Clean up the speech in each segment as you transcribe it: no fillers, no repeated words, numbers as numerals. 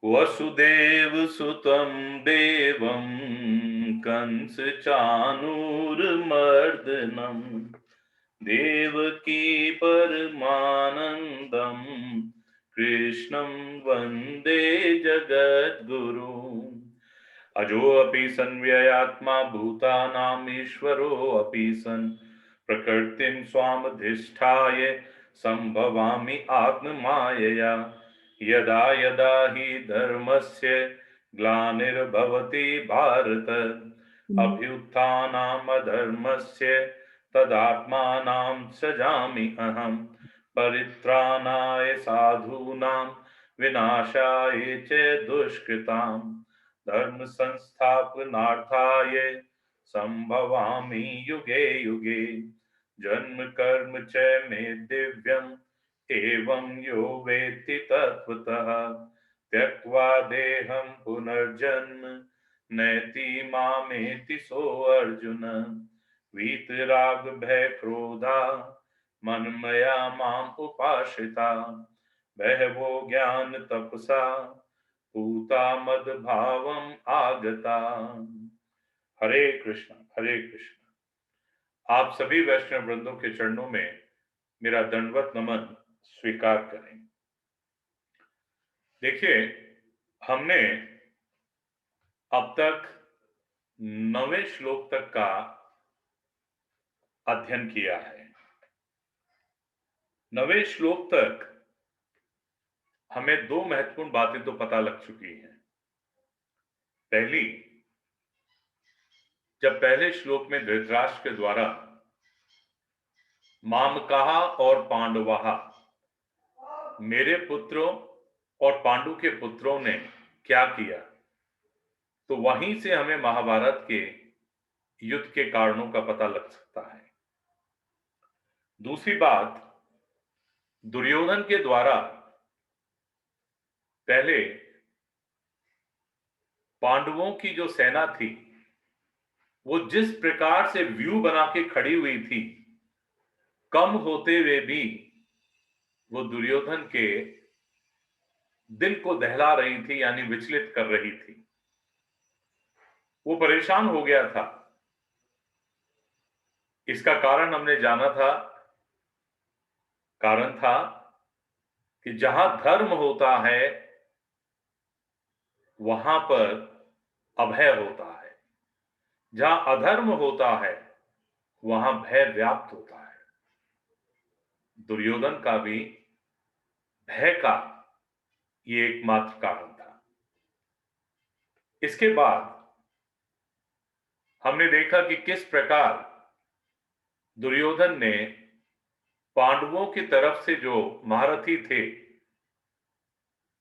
वसुदेव सुतं देवं कंस चाणूरमर्दनं देवकी परमानन्दं कृष्णं वन्दे जगद्गुरुम्। अजोऽपि सन्व्ययात्मा भूतानामीश्वरोऽपि सन् प्रकृतिं स्वामधिष्ठाय सम्भवामि आत्ममायया। यदा यदा हि धर्मस्य ग्लानिर्भवति भारत अभ्युत्थानमधर्मस्य तदात्मानं सृजामि अहम्। परित्राणाय साधूनां विनाशाय च दुष्कृताम् धर्म संस्थापनार्थाय संभवामि युगे युगे। जन्म कर्म च मे दिव्यम् एवं यो वेत्ति तत्त्वतः त्यक्त्वा देहं पुनर्जन्म नैति मामेति सोऽर्जुन। वीतराग भय क्रोधा मन्मया माम् उपाश्रिता बहवो ज्ञान तपसा पूता मद भावम आगता। हरे कृष्ण हरे कृष्ण। आप सभी वैष्णव वृंदों के चरणों में मेरा दंडवत नमन स्वीकार करें। देखिए, हमने अब तक 9वें श्लोक तक का अध्ययन किया है। 9वें श्लोक तक हमें दो महत्वपूर्ण बातें तो पता लग चुकी हैं। पहली, जब पहले श्लोक में धृतराष्ट्र के द्वारा मामकाहा और पांडवाहा, मेरे पुत्रों और पांडु के पुत्रों ने क्या किया, तो वहीं से हमें महाभारत के युद्ध के कारणों का पता लग सकता है। दूसरी बात, दुर्योधन के द्वारा पहले पांडवों की जो सेना थी वो जिस प्रकार से व्यू बना के खड़ी हुई थी, कम होते हुए भी वो दुर्योधन के दिल को दहला रही थी, यानी विचलित कर रही थी। वो परेशान हो गया था। इसका कारण हमने जाना था। कारण था कि जहां धर्म होता है वहां पर अभय होता है, जहां अधर्म होता है वहां भय व्याप्त होता है। दुर्योधन का भी भय का ये एकमात्र कारण था। इसके बाद हमने देखा कि किस प्रकार दुर्योधन ने पांडवों की तरफ से जो महारथी थे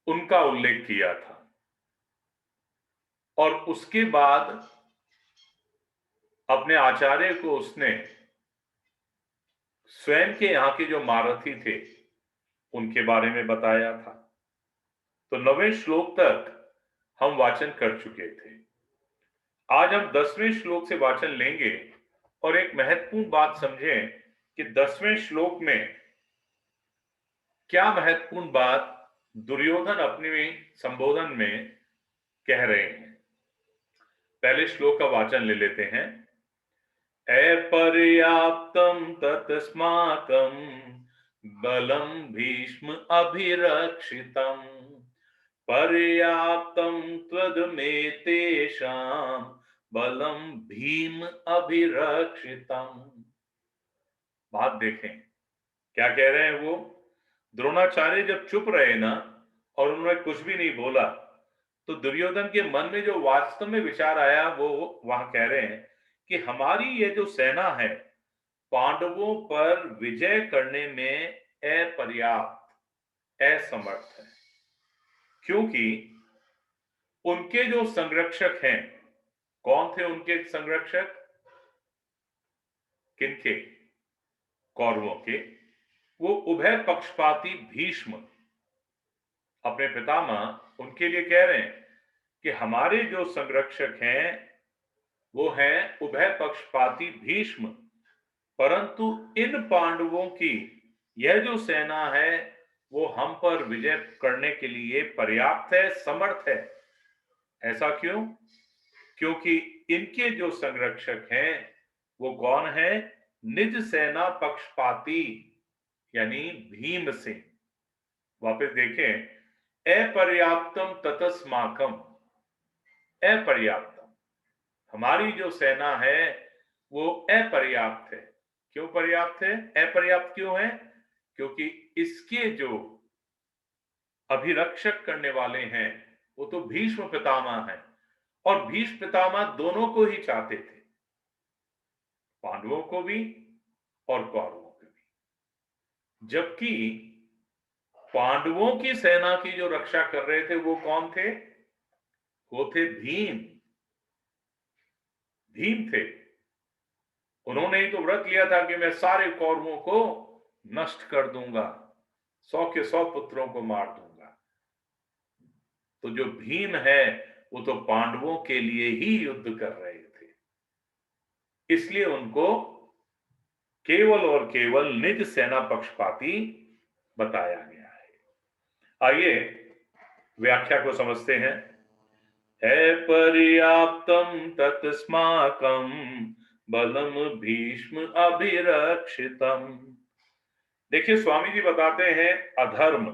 उनका उल्लेख किया था, और उसके बाद अपने आचार्य को उसने स्वयं के यहां के जो महारथी थे उनके बारे में बताया था। तो 9वें श्लोक तक हम वाचन कर चुके थे। आज हम 10वें श्लोक से वाचन लेंगे और एक महत्वपूर्ण बात समझें कि 10वें श्लोक में क्या महत्वपूर्ण बात दुर्योधन अपने संबोधन में कह रहे हैं। पहले श्लोक का वाचन ले लेते हैं। अपर्याप्तं ततस्माकं बलं भीष्म अभिरक्षितं पर्याप्तं त्वदमेतेषां बलं भीम अभिरक्षितम्। बात देखें क्या कह रहे हैं वो। द्रोणाचार्य जब चुप रहे ना और उन्होंने कुछ भी नहीं बोला, तो दुर्योधन के मन में जो वास्तव में विचार आया वो वहां कह रहे हैं कि हमारी ये जो सेना है पांडवों पर विजय करने में अपर्याप्त, असमर्थ है। क्योंकि उनके जो संरक्षक हैं, कौन थे उनके संरक्षक, किनके, कौरवों के, वो उभय पक्षपाती भीष्म, अपने पितामह, उनके लिए कह रहे हैं कि हमारे जो संरक्षक हैं वो हैं उभय पक्षपाती भीष्म, परंतु इन पांडवों की यह जो सेना है वो हम पर विजय करने के लिए पर्याप्त है, समर्थ है। ऐसा क्यों? क्योंकि इनके जो संरक्षक हैं वो कौन है? निज सेना पक्षपाती यानी भीमसेन। वापस देखें, अपर्याप्तम ततस्माकम, अपर्याप्तम, हमारी जो सेना है वो अपर्याप्त है। क्यों पर्याप्त है? अपर्याप्त क्यों है? क्योंकि इसके जो अभिरक्षक करने वाले हैं वो तो भीष्म पितामह हैं, और भीष्म पितामह दोनों को ही चाहते थे, पांडवों को भी और कौरवों को भी। जबकि पांडवों की सेना की जो रक्षा कर रहे थे वो कौन थे? वो थे भीम। भीम थे। उन्होंने ही तो व्रत लिया था कि मैं सारे कौरवों को नष्ट कर दूंगा, 100 के 100 पुत्रों को मार दूंगा। तो जो भीम है वो तो पांडवों के लिए ही युद्ध कर रहे थे, इसलिए उनको केवल और केवल निज सेना पक्षपाती बताया गया है। आइए व्याख्या को समझते हैं। है पर्याप्तम तत्स्माकम बलम भीष्म अभिरक्षितम। देखिए स्वामी जी बताते हैं, अधर्म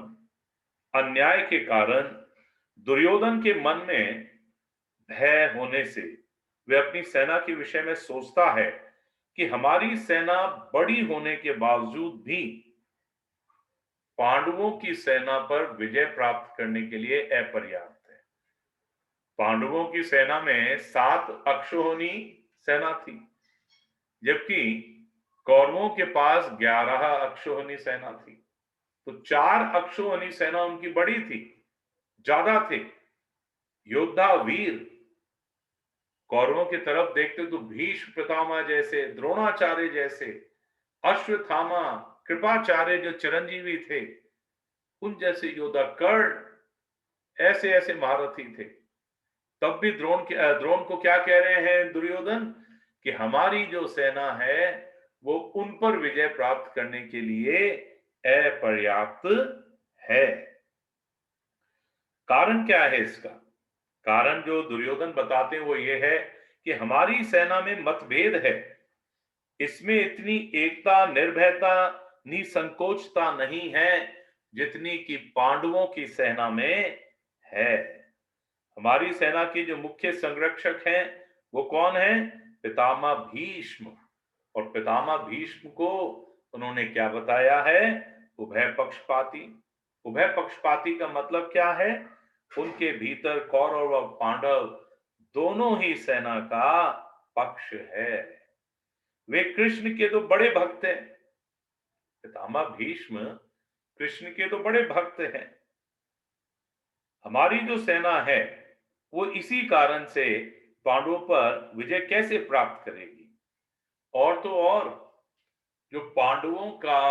अन्याय के कारण दुर्योधन के मन में भय होने से वे अपनी सेना के विषय में सोचता है कि हमारी सेना बड़ी होने के बावजूद भी पांडवों की सेना पर विजय प्राप्त करने के लिए अपर्याप्त है। पांडवों की सेना में 7 अक्षौहिणी सेना थी, जबकि कौरवों के पास 11 अक्षौहिणी सेना थी। तो 4 अक्षौहिणी सेना उनकी बड़ी थी, ज्यादा थे योद्धा वीर। कौरवों की तरफ देखते तो भीष्म पितामह जैसे, द्रोणाचार्य जैसे, अश्वत्थामा, कृपाचार्य जो चिरंजीवी थे, उन जैसे योद्धा, कर्ण, ऐसे ऐसे महारथी थे। तब भी द्रोण को क्या कह रहे हैं दुर्योधन? कि हमारी जो सेना है वो उन पर विजय प्राप्त करने के लिए अपर्याप्त है। कारण क्या है इसका? कारण जो दुर्योधन बताते हैं वो ये है कि हमारी सेना में मतभेद है, इसमें इतनी एकता, निर्भयता, निसंकोचता नहीं है जितनी कि पांडवों की सेना में है। हमारी सेना के जो मुख्य संरक्षक हैं वो कौन है? पितामह भीष्म। और पितामह भीष्म को उन्होंने क्या बताया है? उभय पक्षपाती। उभय पक्षपाती का मतलब क्या है? उनके भीतर कौरव और पांडव दोनों ही सेना का पक्ष है। वे कृष्ण के तो बड़े भक्त हैं, पितामह भीष्म कृष्ण के तो बड़े भक्त हैं। हमारी जो सेना है वो इसी कारण से पांडवों पर विजय कैसे प्राप्त करेगी? और तो और जो पांडवों का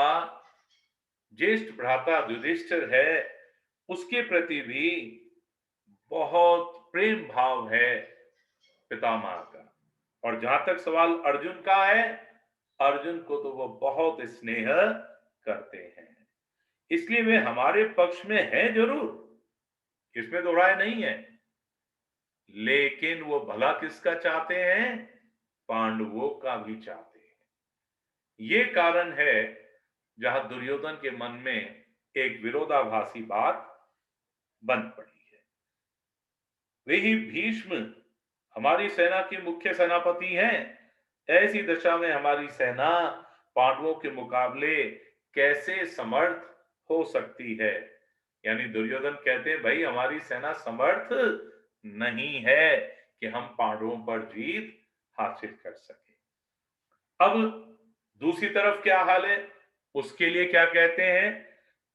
ज्येष्ठ भ्राता युधिष्ठिर है उसके प्रति भी बहुत प्रेम भाव है पितामह का। और जहां तक सवाल अर्जुन का है, अर्जुन को तो वो बहुत स्नेह करते हैं, इसलिए वे हमारे पक्ष में हैं जरूर, इसमें तो राय नहीं है। लेकिन वो भला किसका चाहते हैं? पांडवों का भी चाहते हैं। ये कारण है जहां दुर्योधन के मन में एक विरोधाभासी बात बन पड़ी है। वे ही भीष्म हमारी सेना के मुख्य सेनापति हैं, ऐसी दशा में हमारी सेना पांडवों के मुकाबले कैसे समर्थ हो सकती है? यानी दुर्योधन कहते हैं भाई हमारी सेना समर्थ नहीं है कि हम पांडवों पर जीत हासिल कर सके। अब दूसरी तरफ क्या हाल है? उसके लिए क्या कहते हैं?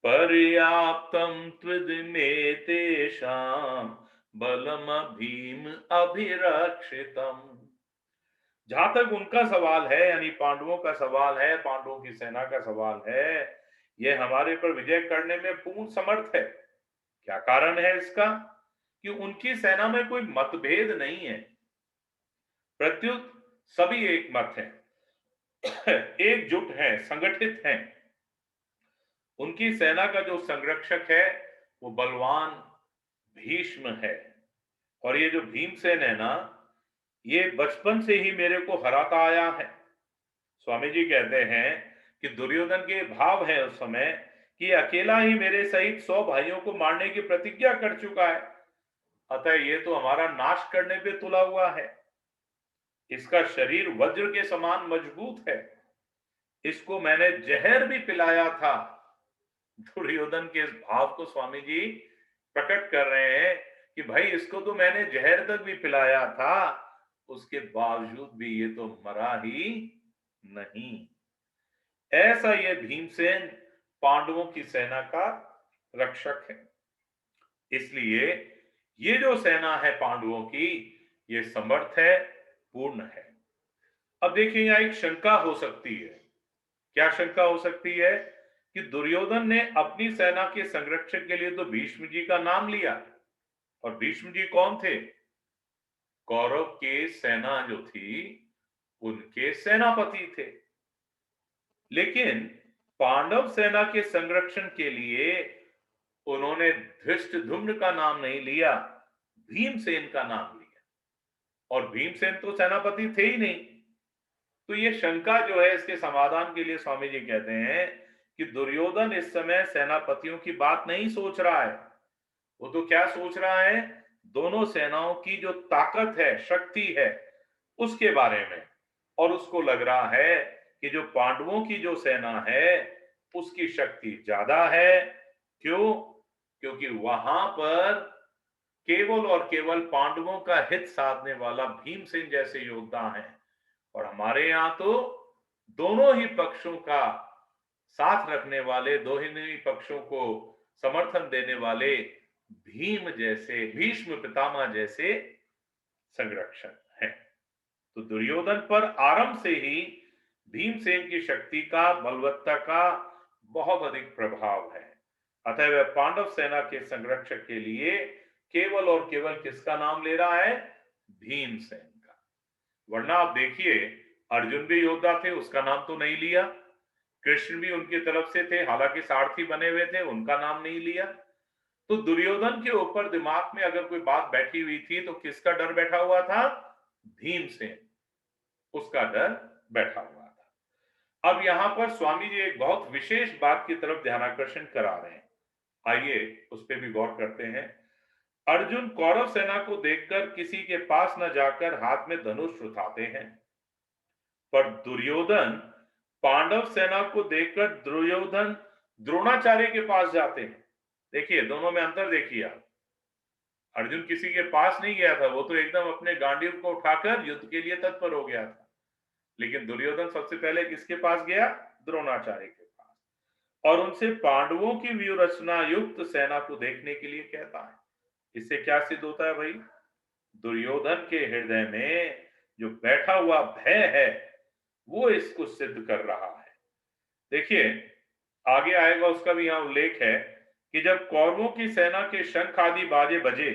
पर्याप्तम त्विदमे तेषां बलम भीम अभिरक्षितम। जहां तक उनका सवाल है, यानी पांडवों का सवाल है, पांडवों की सेना का सवाल है, यह हमारे पर विजय करने में पूर्ण समर्थ है। क्या कारण है इसका? कि उनकी सेना में कोई मतभेद नहीं है, प्रत्युत सभी एक मत हैं, एकजुट हैं, संगठित हैं। उनकी सेना का जो संरक्षक है वो बलवान भीष्म है। और ये जो भीमसेन है ना, ये बचपन से ही मेरे को हराता आया है। स्वामी जी कहते हैं कि दुर्योधन के भाव है उस समय कि अकेला ही मेरे सहित 100 भाइयों को मारने की प्रतिज्ञा कर चुका है, अतः ये तो हमारा नाश करने पे तुला हुआ है। इसका शरीर वज्र के समान मजबूत है, इसको मैंने जहर भी पिलाया था। दुर्योधन के इस भाव को स्वामी जी प्रकट कर रहे हैं कि भाई इसको तो मैंने जहर तक भी पिलाया था, उसके बावजूद भी ये तो मरा ही नहीं। ऐसा ये भीमसेन पांडवों की सेना का रक्षक है। इसलिए ये जो सेना है पांडवों की, ये समर्थ है, पूर्ण है। अब देखिए यहां एक शंका हो सकती है। क्या शंका हो सकती है? कि दुर्योधन ने अपनी सेना के संरक्षक के लिए तो भीष्म जी का नाम लिया, और भीष्म जी कौन थे? कौरव के सेना जो थी उनके सेनापति थे। लेकिन पांडव सेना के संरक्षण के लिए उन्होंने धृष्टद्युम्न का नाम नहीं लिया, भीमसेन का नाम लिया। और भीमसेन तो सेनापति थे ही नहीं। तो ये शंका जो है, इसके समाधान के लिए स्वामी जी कहते हैं कि दुर्योधन इस समय सेनापतियों की बात नहीं सोच रहा है। वो तो क्या सोच रहा है? दोनों सेनाओं की जो ताकत है, शक्ति है, उसके बारे में। और उसको लग रहा है कि जो पांडवों की जो सेना है उसकी शक्ति ज्यादा है। क्यों? क्योंकि वहां पर केवल और केवल पांडवों का हित साधने वाला भीमसेन जैसे योद्धा हैं, और हमारे यहाँ तो दोनों ही पक्षों का साथ रखने वाले, दोनों ही पक्षों को समर्थन देने वाले भीम जैसे, भीष्म पितामह जैसे संरक्षक हैं। तो दुर्योधन पर आरंभ से ही भीमसेन की शक्ति का, बलवत्ता का बहुत अधिक प्रभाव है। अतः वह पांडव सेना के संरक्षक के लिए केवल और केवल किसका नाम ले रहा है? भीमसेन का। वरना आप देखिए, अर्जुन भी योद्धा थे, उसका नाम तो नहीं लिया। कृष्ण भी उनकी तरफ से थे, हालांकि सारथी बने हुए थे, उनका नाम नहीं लिया। तो दुर्योधन के ऊपर दिमाग में अगर कोई बात बैठी हुई थी तो किसका डर बैठा हुआ था? भीमसेन, उसका डर बैठा हुआ था। अब यहां पर स्वामी जी एक बहुत विशेष बात की तरफ ध्यानाकर्षण करा रहे हैं। आइए उस पर भी गौर करते हैं। अर्जुन कौरव सेना को देखकर किसी के पास न जाकर हाथ में धनुष उठाते हैं, पर दुर्योधन पांडव सेना को देखकर दुर्योधन द्रोणाचार्य के पास जाते हैं। देखिए दोनों में अंतर देखिए आप। अर्जुन किसी के पास नहीं गया था, वो तो एकदम अपने गांडीव को उठाकर युद्ध के लिए तत्पर हो गया था। लेकिन दुर्योधन सबसे पहले किसके पास गया? द्रोणाचार्य के पास, और उनसे पांडवों की व्यूह युक्त सेना को देखने के लिए कहता है। इससे क्या सिद्ध होता है भाई? दुर्योधन के हृदय में जो बैठा हुआ भय है वो इसको सिद्ध कर रहा है। देखिए आगे आएगा, उसका भी यहां उल्लेख है कि जब कौरवों की सेना के शंख आदि बाजे बजे,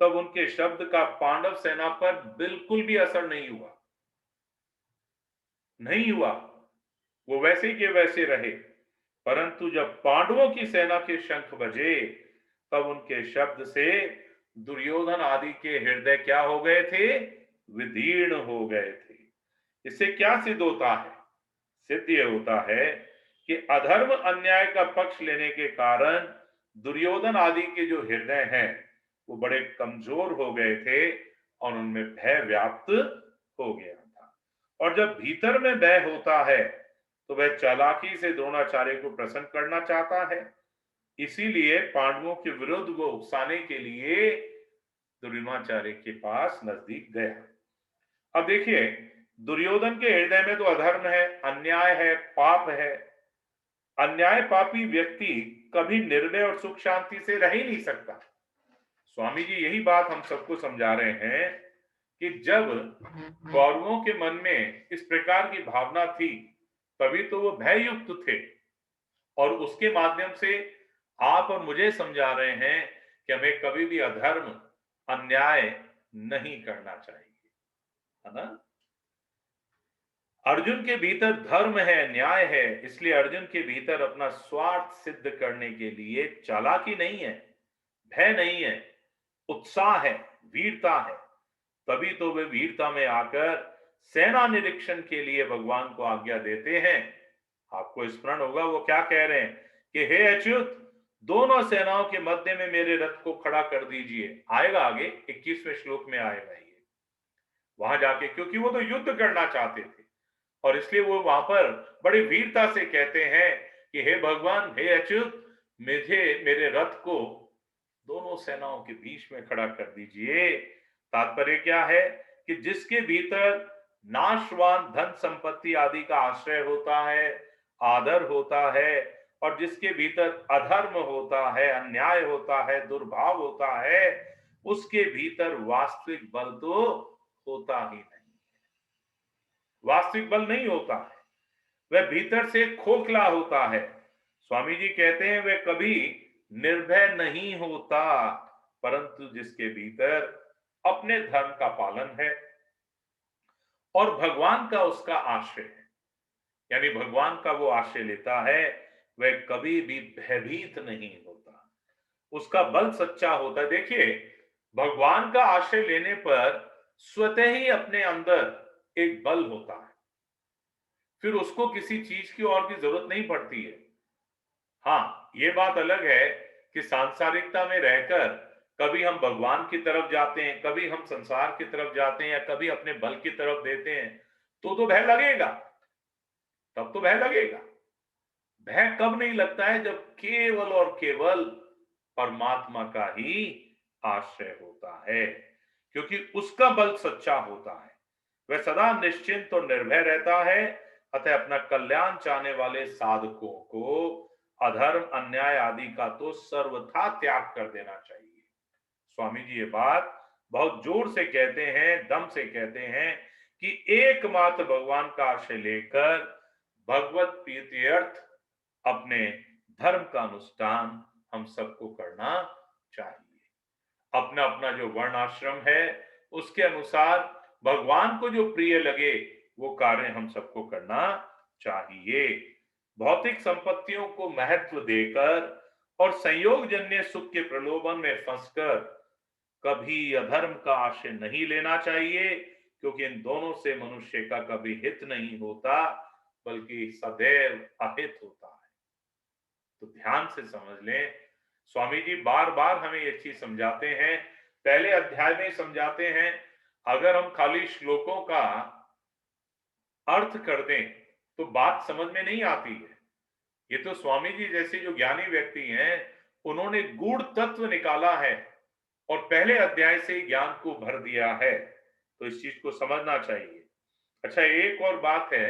तब उनके शब्द का पांडव सेना पर बिल्कुल भी असर नहीं हुआ। नहीं हुआ, वो वैसे के वैसे रहे। परंतु जब पांडवों की सेना के शंख बजे, तब उनके शब्द से दुर्योधन आदि के हृदय क्या हो गए थे? विदीर्ण हो गए थे। इससे क्या सिद्ध होता है? सिद्ध ये होता है कि अधर्म अन्याय का पक्ष लेने के कारण दुर्योधन आदि के जो हृदय हैं वो बड़े कमजोर हो गए थे, और उनमें भय व्याप्त हो गया था। और जब भीतर में भय होता है तो वह चालाकी से द्रोणाचार्य को प्रसन्न करना चाहता है। इसीलिए पांडवों के विरुद्ध वो उकसाने के लिए द्रोणाचार्य के पास नजदीक गया। अब देखिए, दुर्योधन के हृदय में तो अधर्म है, अन्याय है, पाप है। अन्याय पापी व्यक्ति कभी निर्भय और सुख शांति से रह ही नहीं सकता। स्वामी जी यही बात हम सबको समझा रहे हैं कि जब कौरवों के मन में इस प्रकार की भावना थी, तभी तो वो भययुक्त थे। और उसके माध्यम से आप और मुझे समझा रहे हैं कि हमें कभी भी अधर्म, अन्याय नहीं करना चाहिए, है ना? अर्जुन के भीतर धर्म है, न्याय है, इसलिए अर्जुन के भीतर अपना स्वार्थ सिद्ध करने के लिए चालाकी नहीं है, भय नहीं है, उत्साह है, वीरता है। तभी तो वे वीरता में आकर सेना निरीक्षण के लिए भगवान को आज्ञा देते हैं। आपको स्मरण होगा वो क्या कह रहे हैं कि हे अच्युत, दोनों सेनाओं के मध्य में मेरे रथ को खड़ा कर दीजिए। आएगा आगे 21वें श्लोक में आएगा ये। वहां जाके, क्योंकि वो तो युद्ध करना चाहते थे और इसलिए वो वहां पर बड़ी वीरता से कहते हैं कि हे भगवान, हे अच्युत, मुझे मेरे रथ को दोनों सेनाओं के बीच में खड़ा कर दीजिए। तात्पर्य क्या है कि जिसके भीतर नाशवान धन संपत्ति आदि का आश्रय होता है, आदर होता है, और जिसके भीतर अधर्म होता है, अन्याय होता है, दुर्भाव होता है, उसके भीतर वास्तविक बल तो होता ही नहीं। वास्तविक बल नहीं होता है, वह भीतर से खोखला होता है। स्वामी जी कहते हैं वह कभी निर्भय नहीं होता, परंतु जिसके भीतर अपने धर्म का पालन है और भगवान का उसका आश्रय है, यानी भगवान का वो आश्रय लेता है, वह कभी भी भयभीत नहीं होता, उसका बल सच्चा होता है। देखिए, भगवान का आश्रय लेने पर स्वतः ही अपने अंदर एक बल होता है, फिर उसको किसी चीज की और की जरूरत नहीं पड़ती है। हाँ, ये बात अलग है कि सांसारिकता में रहकर कभी हम भगवान की तरफ जाते हैं, कभी हम संसार की तरफ जाते हैं, या कभी अपने बल की तरफ देते हैं, तो भय लगेगा, तब तो भय लगेगा। भय कब नहीं लगता है? जब केवल और केवल परमात्मा का ही आश्रय होता है, क्योंकि उसका बल सच्चा होता है। वह सदा निश्चिंत और निर्भय रहता है। अतः अपना कल्याण चाहने वाले साधकों को अधर्म, अन्याय आदि का तो सर्वथा त्याग कर देना चाहिए। स्वामी जी ये बात बहुत जोर से कहते हैं, दम से कहते हैं कि एकमात्र भगवान का आश्रय लेकर भगवत प्रीत्यर्थ अपने धर्म का अनुष्ठान हम सबको करना चाहिए। अपना अपना जो वर्ण आश्रम है, उसके अनुसार भगवान को जो प्रिय लगे वो कार्य हम सबको करना चाहिए। भौतिक संपत्तियों को महत्व देकर और संयोग जन्य सुख के प्रलोभन में फंसकर कभी अधर्म का आश्रय नहीं लेना चाहिए, क्योंकि इन दोनों से मनुष्य का कभी हित नहीं होता, बल्कि सदैव अहित होता है। तो ध्यान से समझ लें, स्वामी जी बार बार हमें ये चीज समझाते हैं, पहले अध्याय में समझाते हैं। अगर हम खाली श्लोकों का अर्थ कर दें तो बात समझ में नहीं आती है। ये तो स्वामी जी जैसे जो ज्ञानी व्यक्ति हैं, उन्होंने गूढ़ तत्व निकाला है और पहले अध्याय से ज्ञान को भर दिया है, तो इस चीज को समझना चाहिए। अच्छा, एक और बात है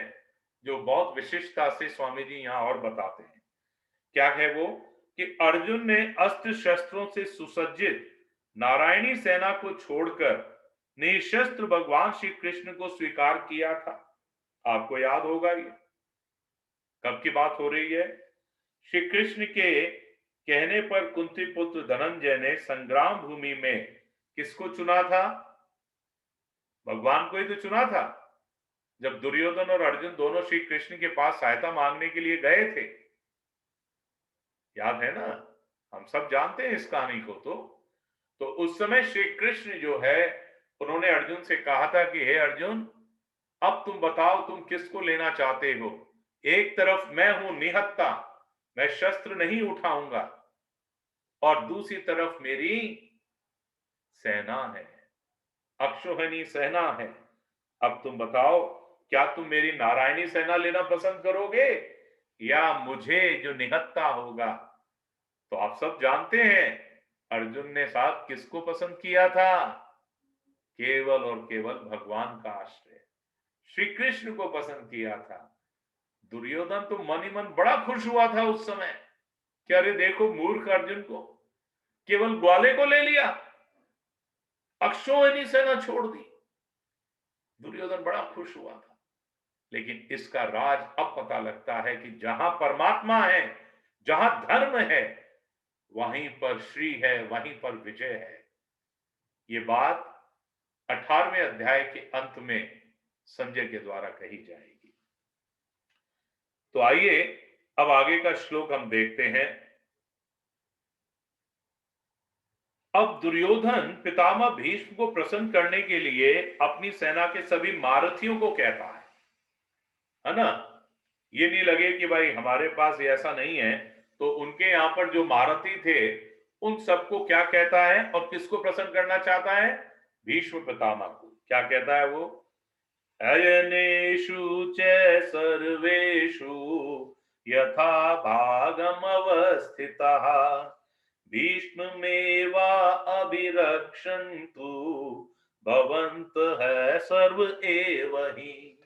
जो बहुत विशिष्टता से स्वामी जी यहाँ और बताते हैं। क्या है वो? कि अर्जुन ने अस्त्र शस्त्रों से सुसज्जित नारायणी सेना को छोड़कर निशस्त्र भगवान श्री कृष्ण को स्वीकार किया था। आपको याद होगा ये कब की बात हो रही है? श्री कृष्ण के कहने पर कुंती पुत्र धनंजय ने संग्राम भूमि में किसको चुना था? भगवान को ही तो चुना था। जब दुर्योधन और अर्जुन दोनों श्री कृष्ण के पास सहायता मांगने के लिए गए थे, याद है ना? हम सब जानते हैं इस कहानी को। तो उस समय श्री कृष्ण जो है, उन्होंने अर्जुन से कहा था कि हे अर्जुन, अब तुम बताओ तुम किसको लेना चाहते हो? एक तरफ मैं हूं निहत्ता, मैं शस्त्र नहीं उठाऊंगा, और दूसरी तरफ मेरी सेना है, अक्षोहिणी सेना है। अब तुम बताओ, क्या तुम मेरी नारायणी सेना लेना पसंद करोगे या मुझे जो निहत्ता होगा? तो आप सब जानते हैं अर्जुन ने साथ किसको पसंद किया था? केवल और केवल भगवान का आश्रय, श्री कृष्ण को पसंद किया था। दुर्योधन तो मन ही मन बड़ा खुश हुआ था उस समय कि अरे देखो, मूर्ख अर्जुन को केवल ग्वाले को ले लिया, अक्षोहिणी सेना छोड़ दी। दुर्योधन बड़ा खुश हुआ था। लेकिन इसका राज अब पता लगता है कि जहां परमात्मा है, जहां धर्म है, वहीं पर श्री है, वहीं पर विजय है। ये बात 18वें अध्याय के अंत में संजय के द्वारा कही जाएगी। तो आइए अब आगे का श्लोक हम देखते हैं। अब दुर्योधन पितामह भीष्म को प्रसन्न करने के लिए अपनी सेना के सभी महारथियों को कहता है ना। ये नहीं लगे कि भाई हमारे पास ये ऐसा नहीं है, तो उनके यहाँ पर जो महारथी थे उन सबको क्या कहता है और किसको प्रसन्न करना चाहता है? भीष्म पितामह को। क्या कहता है वो? अयनेषु च सर्वेषु यथा भागमवस्थितः भीष्ममेवा अभिरक्षन्तु भवन्तः सर्व एव हि।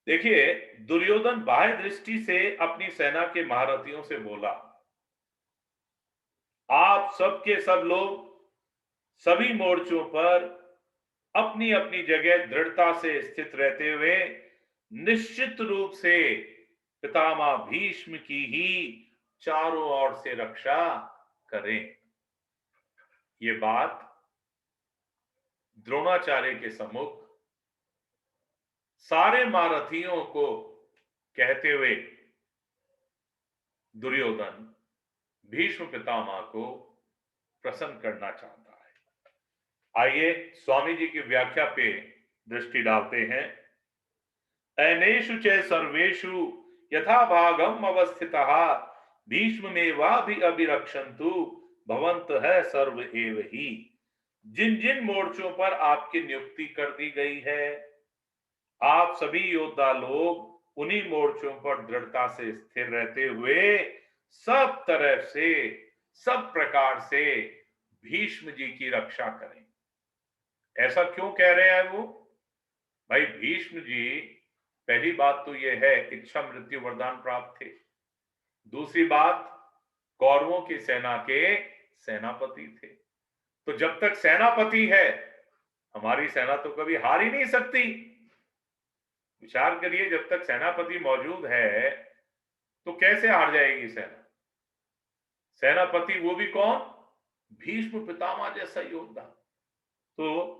देखिए, दुर्योधन बाह्य दृष्टि से अपनी सेना के महारथियों से बोला, आप सबके सब लोग सभी मोर्चों पर अपनी अपनी जगह दृढ़ता से स्थित रहते हुए निश्चित रूप से पितामह भीष्म की ही चारों ओर से रक्षा करें। ये बात द्रोणाचार्य के सम्मुख सारे महारथियों को कहते हुए दुर्योधन भीष्म पितामह को प्रसन्न करना चाहता है। आइए स्वामी जी की व्याख्या पे दृष्टि डालते हैं। अनेषु च सर्वेषु यथा भागम अवस्थितः भीष्ममेवाभि अभिरक्षन्तु भवन्तः सर्व एव हि। जिन जिन मोर्चों पर आपकी नियुक्ति कर दी गई है, आप सभी योद्धा लोग उन्हीं मोर्चों पर दृढ़ता से स्थिर रहते हुए सब तरह से, सब प्रकार से भीष्म जी की रक्षा करें। ऐसा क्यों कह रहे हैं वो? भाई भीष्म जी, पहली बात तो यह है इच्छा मृत्यु वरदान प्राप्त थे। दूसरी बात, कौरवों की सेना के सेनापति थे। तो जब तक सेनापति है, हमारी सेना तो कभी हार ही नहीं सकती। विचार करिए, जब तक सेनापति मौजूद है तो कैसे हार जाएगी सेना? सेनापति वो भी कौन? भीष्म पितामह जैसा योद्धा। तो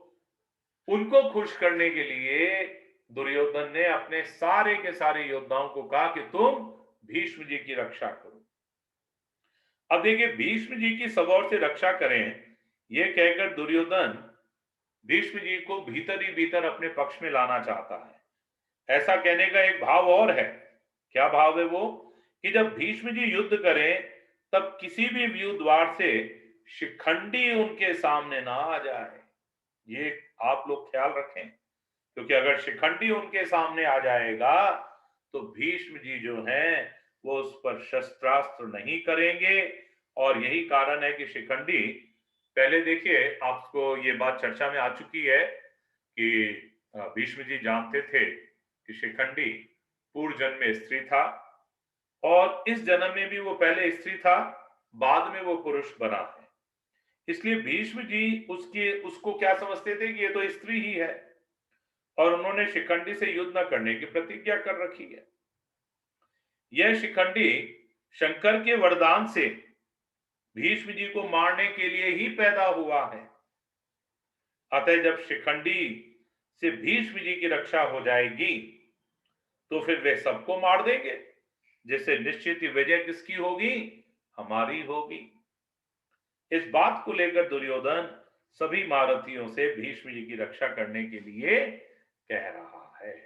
उनको खुश करने के लिए दुर्योधन ने अपने सारे के सारे योद्धाओं को कहा कि तुम भीष्म जी की रक्षा करो। अब देखिए, भीष्म जी की सब ओर से रक्षा करें, यह कहकर दुर्योधन भीष्म जी को भीतर ही भीतर अपने पक्ष में लाना चाहता है। ऐसा कहने का एक भाव और है। क्या भाव है वो? कि जब भीष्म जी युद्ध करें तब किसी भी व्यू द्वार से शिखंडी उनके सामने ना आ जाए। ये आप लोग ख्याल रखें, क्योंकि अगर शिखंडी उनके सामने आ जाएगा तो भीष्म जी जो हैं वो उस पर शस्त्रास्त्र नहीं करेंगे। और यही कारण है कि शिखंडी, पहले देखिए आपको ये बात चर्चा में आ चुकी है कि भीष्म जी जानते थे कि शिखंडी पूर्व जन्म में स्त्री था और इस जन्म में भी वो पहले स्त्री था, बाद में वो पुरुष बना है। इसलिए भीष्म जी उसको क्या समझते थे कि ये तो स्त्री ही है, और उन्होंने शिखंडी से युद्ध न करने की प्रतिज्ञा कर रखी है। यह शिखंडी शंकर के वरदान से भीष्म जी को मारने के लिए ही पैदा हुआ है। अतः जब शिखंडी से भीष्म जी की रक्षा हो जाएगी तो फिर वे सबको मार देंगे, जिससे निश्चित ही विजय किसकी होगी? हमारी होगी। इस बात को लेकर दुर्योधन सभी महारथियों से भीष्म जी की रक्षा करने के लिए कह रहा है।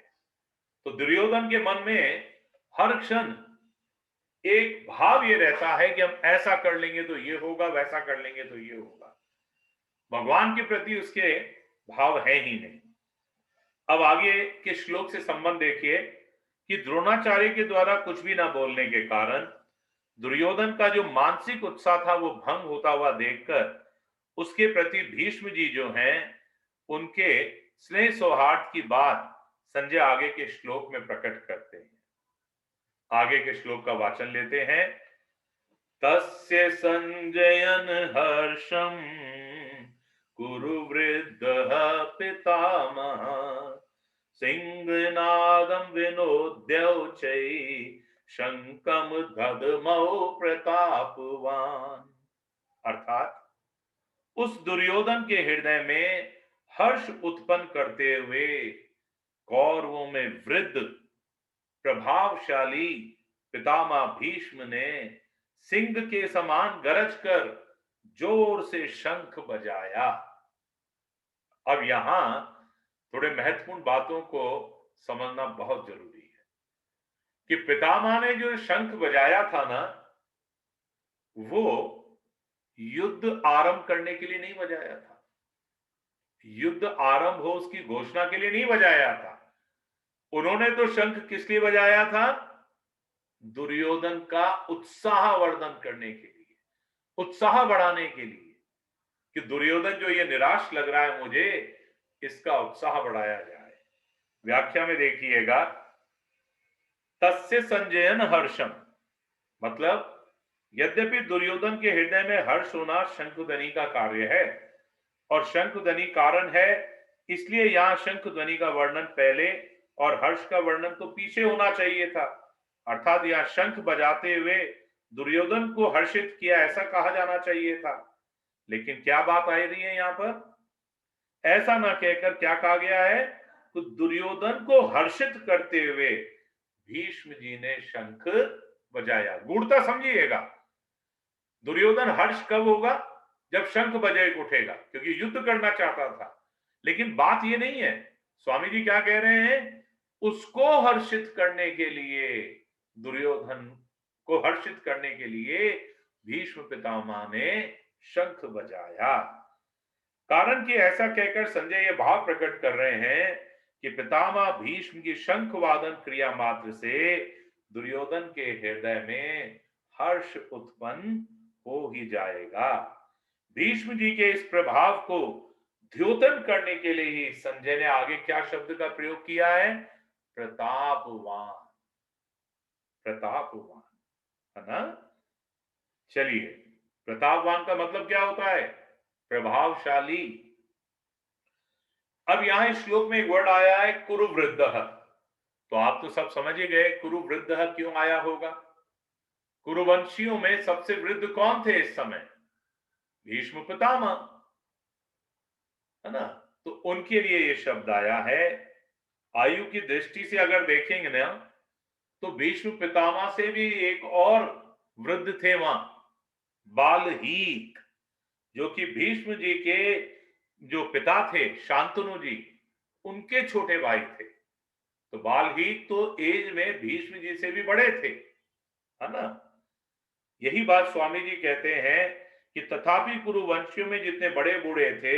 तो दुर्योधन के मन में हर क्षण एक भाव ये रहता है कि हम ऐसा कर लेंगे तो ये होगा, वैसा कर लेंगे तो ये होगा। भगवान के प्रति उसके भाव है ही नहीं। अब आगे के श्लोक से संबंध देखिए कि द्रोणाचार्य के द्वारा कुछ भी ना बोलने के कारण दुर्योधन का जो मानसिक उत्साह था वो भंग होता हुआ देखकर उसके प्रति भीष्म जी जो हैं उनके स्नेह सौहार्द की बात संजय आगे के श्लोक में प्रकट करते हैं। आगे के श्लोक का वाचन लेते हैं। तस्य संजयन हर्षम कुरु वृद्धः पितामह सिंहनादं विनोद्यौचै शंकम ददमौ प्रतापवान। अर्थात उस दुर्योधन के हृदय में हर्ष उत्पन्न करते हुए कौरवों में वृद्ध प्रभावशाली पितामह भीष्म ने सिंह के समान गरज कर जोर से शंख बजाया। अब यहां थोड़े महत्वपूर्ण बातों को समझना बहुत जरूरी है कि पितामह ने जो शंख बजाया था ना, वो युद्ध आरंभ करने के लिए नहीं बजाया था। युद्ध आरंभ हो उसकी घोषणा के लिए नहीं बजाया था। उन्होंने तो शंख किस लिए बजाया था? दुर्योधन का उत्साह वर्धन करने के लिए, उत्साह बढ़ाने के लिए, कि दुर्योधन जो ये निराश लग रहा है मुझे, इसका उत्साह बढ़ाया जाए। व्याख्या में देखिएगा, तस्य संजयन हर्षम, मतलब यद्यपि दुर्योधन के हृदय में हर्ष होना शंखध्वनि का कार्य है और शंखध्वनि कारण है, इसलिए यहां शंखध्वनि का वर्णन पहले और हर्ष का वर्णन तो पीछे होना चाहिए था। अर्थात यहां शंख बजाते हुए दुर्योधन को हर्षित किया, ऐसा कहा जाना चाहिए था। लेकिन क्या बात आ रही है यहां पर? ऐसा ना कहकर क्या कहा गया है? तो दुर्योधन को हर्षित करते हुए भीष्म जी ने शंख बजाया। गूढ़ता समझिएगा, दुर्योधन हर्ष कब होगा? जब शंख बजे उठेगा, क्योंकि युद्ध करना चाहता था। लेकिन बात ये नहीं है, स्वामी जी क्या कह रहे हैं? उसको हर्षित करने के लिए, दुर्योधन को हर्षित करने के लिए भीष्म पितामह ने शंख बजाया। कारण कि ऐसा कहकर संजय ये भाव प्रकट कर रहे हैं कि पितामह भीष्म की शंख वादन क्रिया मात्र से दुर्योधन के हृदय में हर्ष उत्पन्न हो ही जाएगा। भीष्म जी के इस प्रभाव को द्योतन करने के लिए ही संजय ने आगे क्या शब्द का प्रयोग किया है? प्रतापवान। प्रतापवान, है ना? चलिए, प्रतापवान का मतलब क्या होता है? प्रभावशाली। अब यहां इस श्लोक में एक वर्ड आया है कुरुवृद्धः, तो आप तो सब समझ ही गए कुरुवृद्धः क्यों आया होगा। कुरुवंशियों में सबसे वृद्ध कौन थे इस समय? भीष्म पितामह, है ना? तो उनके लिए ये शब्द आया है। आयु की दृष्टि से अगर देखेंगे ना, तो भीष्म पितामह से भी एक और वृद्ध थे वहां, बालहीक, जो कि भीष्म जी के जो पिता थे शांतनु जी, उनके छोटे भाई थे। तो बालहीक तो एज में भीष्म जी से भी बड़े थे, है ना? यही बात स्वामी जी कहते हैं कि तथापि कुरुवंशियों में जितने बड़े बूढ़े थे,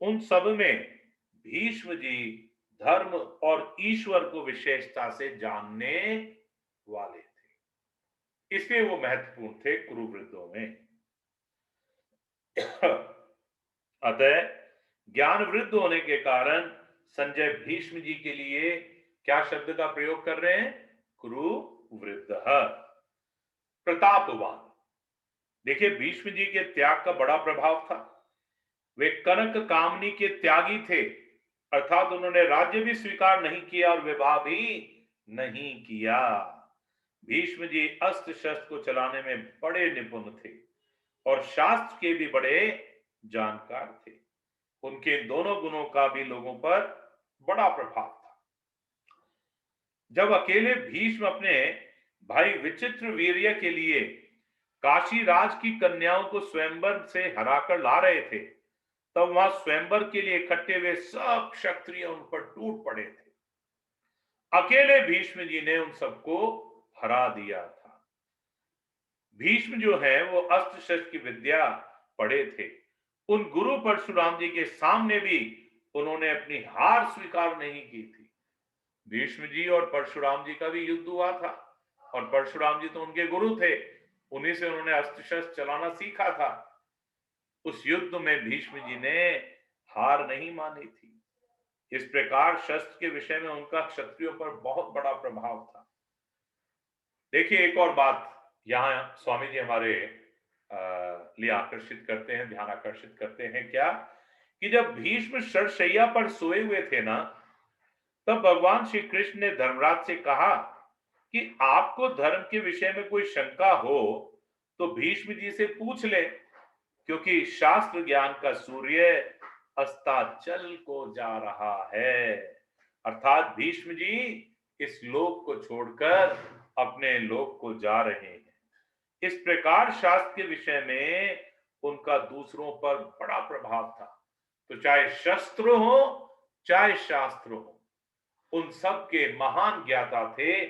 उन सब में भीष्म जी धर्म और ईश्वर को विशेषता से जानने वाले थे, इसलिए वो महत्वपूर्ण थे कुरुवृद्धों में। अतः ज्ञान वृद्ध होने के कारण संजय भीष्म जी के लिए क्या शब्द का प्रयोग कर रहे हैं? कुरुवृद्ध, प्रतापवान। देखिए, भीष्म जी के त्याग का बड़ा प्रभाव था। वे कनक कामनी के त्यागी थे, अर्थात उन्होंने राज्य भी स्वीकार नहीं किया और विवाह भी नहीं किया। भीष्म जी अस्त्र शस्त्र को चलाने में बड़े निपुण थे और शास्त्र के भी बड़े जानकार थे। उनके दोनों गुणों का भी लोगों पर बड़ा प्रभाव था। जब अकेले भीष्म अपने भाई विचित्र वीर्य के लिए काशी राज की कन्याओं को स्वयंवर से हराकर ला रहे थे, तब वहां स्वयंवर के लिए इकट्ठे हुए सब क्षत्रिय उन पर टूट पड़े थे। अकेले भीष्म जी ने उन सबको हरा दिया था। भीष्म जो है वो अस्त्र शस्त्र की विद्या पढ़े थे। उन गुरु परशुराम जी के सामने भी उन्होंने अपनी हार स्वीकार नहीं की थी। भीष्म जी और परशुराम जी का भी युद्ध हुआ था और परशुराम जी तो उनके गुरु थे, उन्हीं से उन्होंने अस्त्र शस्त्र चलाना सीखा था। उस युद्ध में भीष्म जी ने हार नहीं मानी थी। इस प्रकार शस्त्र के विषय में उनका क्षत्रियों पर बहुत बड़ा प्रभाव था। देखिए, एक और बात यहां स्वामी जी हमारे लिए आकर्षित करते हैं, ध्यान आकर्षित करते हैं, क्या कि जब भीष्म शरशैया पर सोए हुए थे ना, तब भगवान श्री कृष्ण ने धर्मराज से कहा कि आपको धर्म के विषय में कोई शंका हो तो भीष्म जी से पूछ ले, क्योंकि शास्त्र ज्ञान का सूर्य अस्ताचल को जा रहा है। अर्थात भीष्म जी इस लोक को छोड़कर अपने लोक को जा रहे हैं। इस प्रकार शास्त्र के विषय में उनका दूसरों पर बड़ा प्रभाव था। तो चाहे शस्त्र हो, चाहे शास्त्र हो, उन सब के महान ज्ञाता थे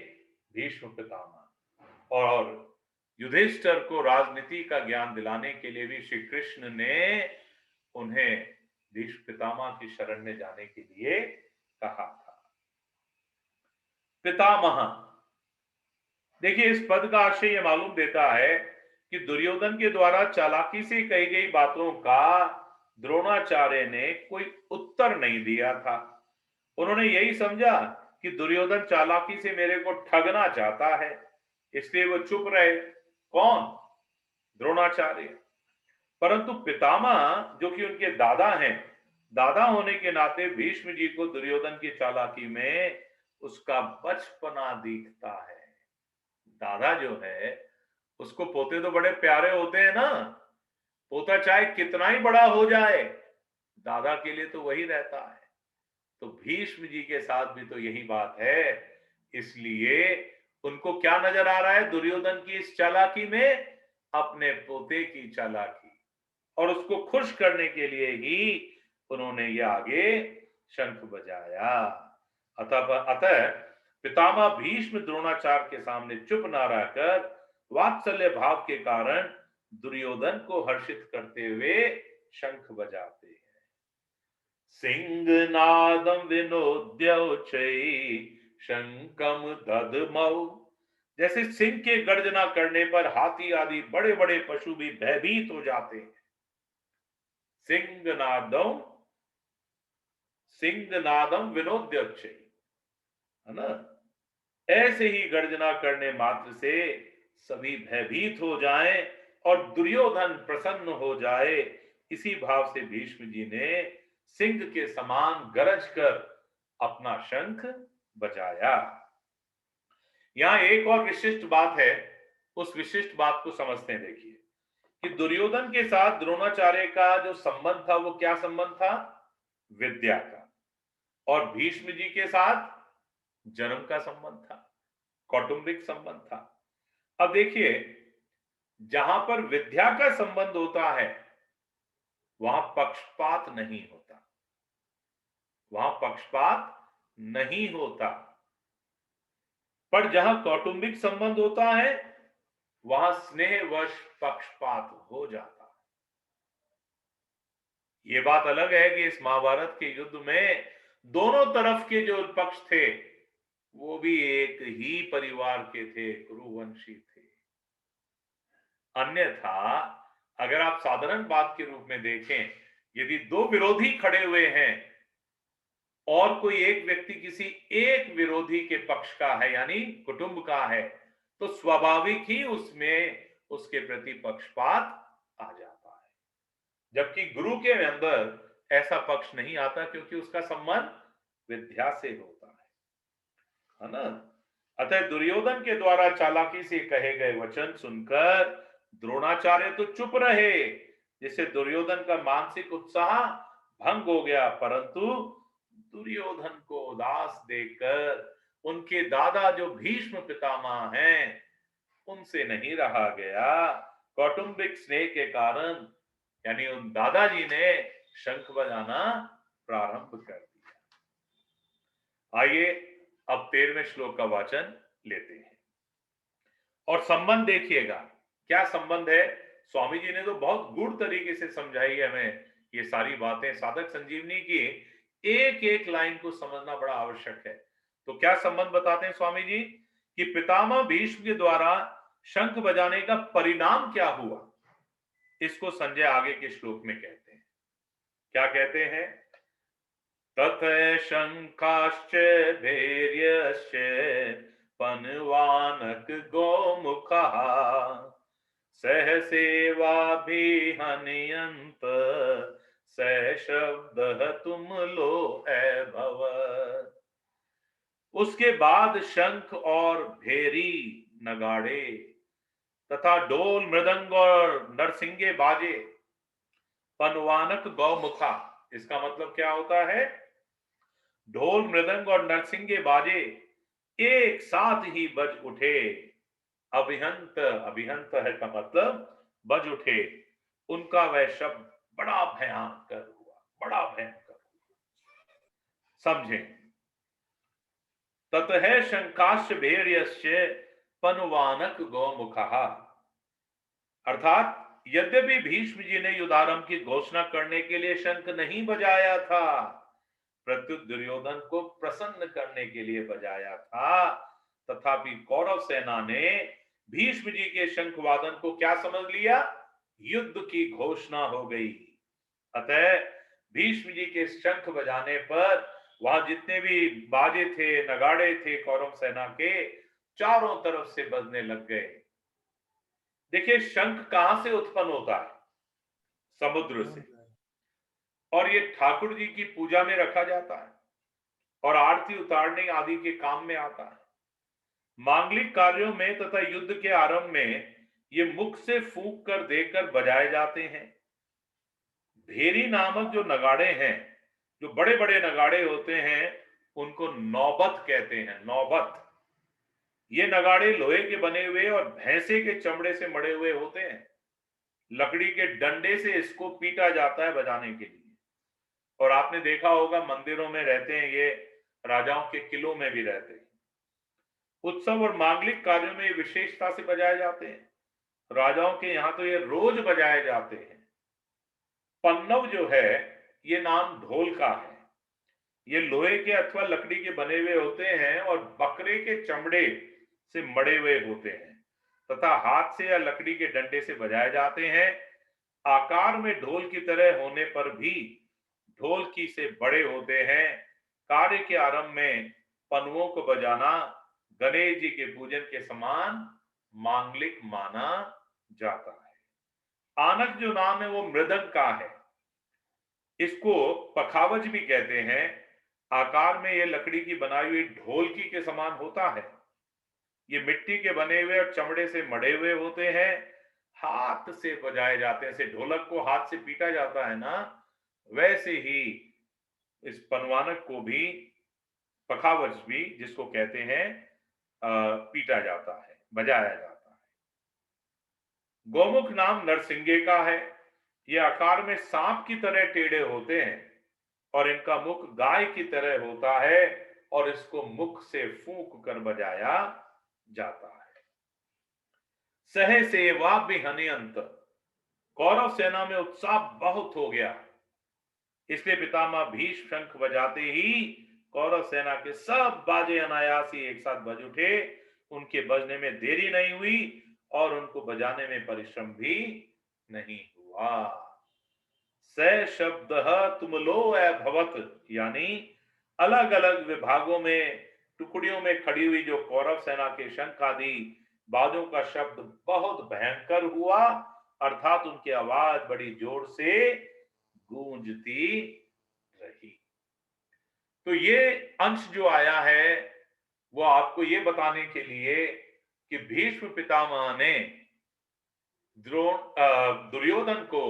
भीष्म पितामह। और युधिष्ठिर को राजनीति का ज्ञान दिलाने के लिए भी श्री कृष्ण ने उन्हें भीष्म पितामह की शरण में जाने के लिए कहा था। पितामह, देखिए इस पद का आशय यह मालूम देता है कि दुर्योधन के द्वारा चालाकी से कही गई बातों का द्रोणाचार्य ने कोई उत्तर नहीं दिया था। उन्होंने यही समझा कि दुर्योधन चालाकी से मेरे को ठगना चाहता है, इसलिए वो चुप रहे। कौन? द्रोणाचार्य। परंतु पितामह जो कि उनके दादा हैं, दादा होने के नाते भीष्म जी को दुर्योधन की चालाकी में उसका बचपना दिखता है। दादा जो है उसको पोते तो बड़े प्यारे होते हैं ना। पोता चाहे कितना ही बड़ा हो जाए, दादा के लिए तो वही रहता है। तो भीष्म जी के साथ भी तो यही बात है। इसलिए उनको क्या नजर आ रहा है दुर्योधन की इस चालाकी में? अपने पोते की चालाकी। और उसको खुश करने के लिए ही उन्होंने ये आगे शंख बजाया। अतः पितामह भीष्म द्रोणाचार्य के सामने चुप न रहकर वात्सल्य भाव के कारण दुर्योधन को हर्षित करते हुए शंख बजाते हैं। सिंहनादम विनोद्यौचै शंखम ददमौ। जैसे सिंह के गर्जना करने पर हाथी आदि बड़े बड़े पशु भी भयभीत हो जाते हैं। सिंहनादम सिंहनादम विनोद्यौचै, है ना? ऐसे ही गर्जना करने मात्र से सभी भयभीत हो जाएं और दुर्योधन प्रसन्न हो जाए, इसी भाव से भीष्म जी ने सिंह के समान गरज कर अपना शंख बजाया। यहां एक और विशिष्ट बात है, उस विशिष्ट बात को समझते हैं। देखिए कि दुर्योधन के साथ द्रोणाचार्य का जो संबंध था वो क्या संबंध था? विद्या का। और भीष्म जी के साथ जन्म का संबंध था, कौटुंबिक संबंध था। अब देखिए जहां पर विद्या का संबंध होता है वहां पक्षपात नहीं होता, वहां पक्षपात नहीं होता। पर जहां कौटुंबिक संबंध होता है वहां स्नेहवश पक्षपात हो जाता है। यह बात अलग है कि इस महाभारत के युद्ध में दोनों तरफ के जो पक्ष थे वो भी एक ही परिवार के थे, कुरुवंशी थे। अन्यथा अगर आप साधारण बात के रूप में देखें, यदि दो विरोधी खड़े हुए हैं और कोई एक व्यक्ति किसी एक विरोधी के पक्ष का है यानी कुटुंब का है, तो स्वाभाविक ही उसमें उसके प्रति पक्षपात आ जाता है। जबकि गुरु के अंदर ऐसा पक्ष नहीं आता क्योंकि उसका संबंध विद्या से होता है ना? अतः दुर्योधन के द्वारा चालाकी से कहे गए वचन सुनकर द्रोणाचार्य तो चुप रहे, जिससे दुर्योधन का मानसिक उत्साह भंग हो गया। परंतु दुर्योधन को उदास देखकर उनके दादा जो भीष्म पितामह हैं उनसे नहीं रहा गया। कौटुंबिक स्नेह के कारण यानी उन दादाजी ने शंख बजाना प्रारंभ कर दिया। आइए अब 13वें श्लोक का वाचन लेते हैं और संबंध देखिएगा। क्या संबंध है? स्वामी जी ने तो बहुत गूढ़ तरीके से समझाई है हमें ये सारी बातें। साधक संजीवनी की एक एक लाइन को समझना बड़ा आवश्यक है। तो क्या संबंध बताते हैं स्वामी जी कि पितामह भीष्म के द्वारा शंख बजाने का परिणाम क्या हुआ, इसको संजय आगे के श्लोक में कहते हैं। क्या कहते हैं? ततः शंखाश्च भैर्यश्च पनवानक गोमुखः सहसेवाभिहनयन्त सशब्दः तुमुलो अभवत्। उसके बाद शंख और भेरी नगाड़े तथा ढोल मृदंग और नरसिंगे बाजे। पनवानक गौमुखा, इसका मतलब क्या होता है? ढोल मृदंग और नरसिंगे बाजे एक साथ ही बज उठे। अभिहंत, अभिहंत है का मतलब बज उठे। उनका वह शब्द बड़ा भयंकर हुआ, बड़ा भयंकर। समझें। ततः शंकाश्च भैर्यश्च पनुवानक गोमुखः। अर्थात यद्यपि भीष्म जी ने युद्धारंभ की घोषणा करने के लिए शंख नहीं बजाया था, प्रत्युत दुर्योधन को प्रसन्न करने के लिए बजाया था, तथापि कौरव सेना ने भीष्म जी के शंख वादन को क्या समझ लिया? युद्ध की घोषणा हो गई। अतः भीष्म जी के शंख बजाने पर वहां जितने भी बाजे थे, नगाड़े थे कौरव सेना के, चारों तरफ से बजने लग गए। देखिए, शंख कहां से उत्पन्न होता है? समुद्र से। और ये ठाकुर जी की पूजा में रखा जाता है और आरती उतारने आदि के काम में आता है। मांगलिक कार्यों में तथा युद्ध के आरंभ में ये मुख से फूंक कर देकर बजाए जाते हैं। भेरी नामक जो नगाड़े हैं, जो बड़े बड़े नगाड़े होते हैं, उनको नौबत कहते हैं। नौबत, ये नगाड़े लोहे के बने हुए और भैंसे के चमड़े से मड़े हुए होते हैं। लकड़ी के डंडे से इसको पीटा जाता है बजाने के लिए। और आपने देखा होगा मंदिरों में रहते हैं ये, राजाओं के किलों में भी रहते हैं। उत्सव और मांगलिक कार्यों में ये विशेषता से बजाए जाते हैं। राजाओं के यहाँ तो ये रोज बजाए जाते हैं। पन्नव जो है, ये नाम ढोल का है। ये लोहे के अथवा लकड़ी के बने हुए होते हैं और बकरे के चमड़े से मड़े हुए होते हैं तथा हाथ से या लकड़ी के डंडे से बजाए जाते हैं। आकार में ढोल की तरह होने पर भी ढोलकी से बड़े होते हैं। कार्य के आरंभ में पनुओं को बजाना गणेश जी के पूजन के समान मांगलिक माना जाता है। आनक जो नाम है वो मृदंग का है। इसको पखावज भी कहते हैं। आकार में ये लकड़ी की बनाई हुई ढोलकी के समान होता है। ये मिट्टी के बने हुए और चमड़े से मढ़े हुए होते हैं। हाथ से बजाए जाते हैं। जैसे ढोलक को हाथ से पीटा जाता है ना, वैसे ही इस पनवानक को भी, पखावज भी जिसको कहते हैं, पीटा जाता है, बजाया जाता है। गोमुख नाम नरसिंगे का है। ये आकार में सांप की तरह टेढ़े होते हैं और इनका मुख गाय की तरह होता है और इसको मुख से फूंक कर बजाया जाता है। सह सेवा बिहनि अंत। कौरव सेना में उत्साह बहुत हो गया, इसलिए पितामह भीष्म शंख बजाते ही कौरव सेना के सब बाजे अनायास ही एक साथ बज उठे। उनके बजने में देरी नहीं हुई और उनको बजाने में परिश्रम भी नहीं हुआ। स शब्द तुमलो भवत, यानी अलग अलग विभागों में, टुकड़ियों में खड़ी हुई जो कौरव सेना के शंख आदि बाजों का शब्द बहुत भयंकर हुआ, अर्थात उनकी आवाज बड़ी जोर से गूंजती रही। तो ये अंश जो आया है वो आपको ये बताने के लिए कि भीष्म पितामह ने दुर्योधन को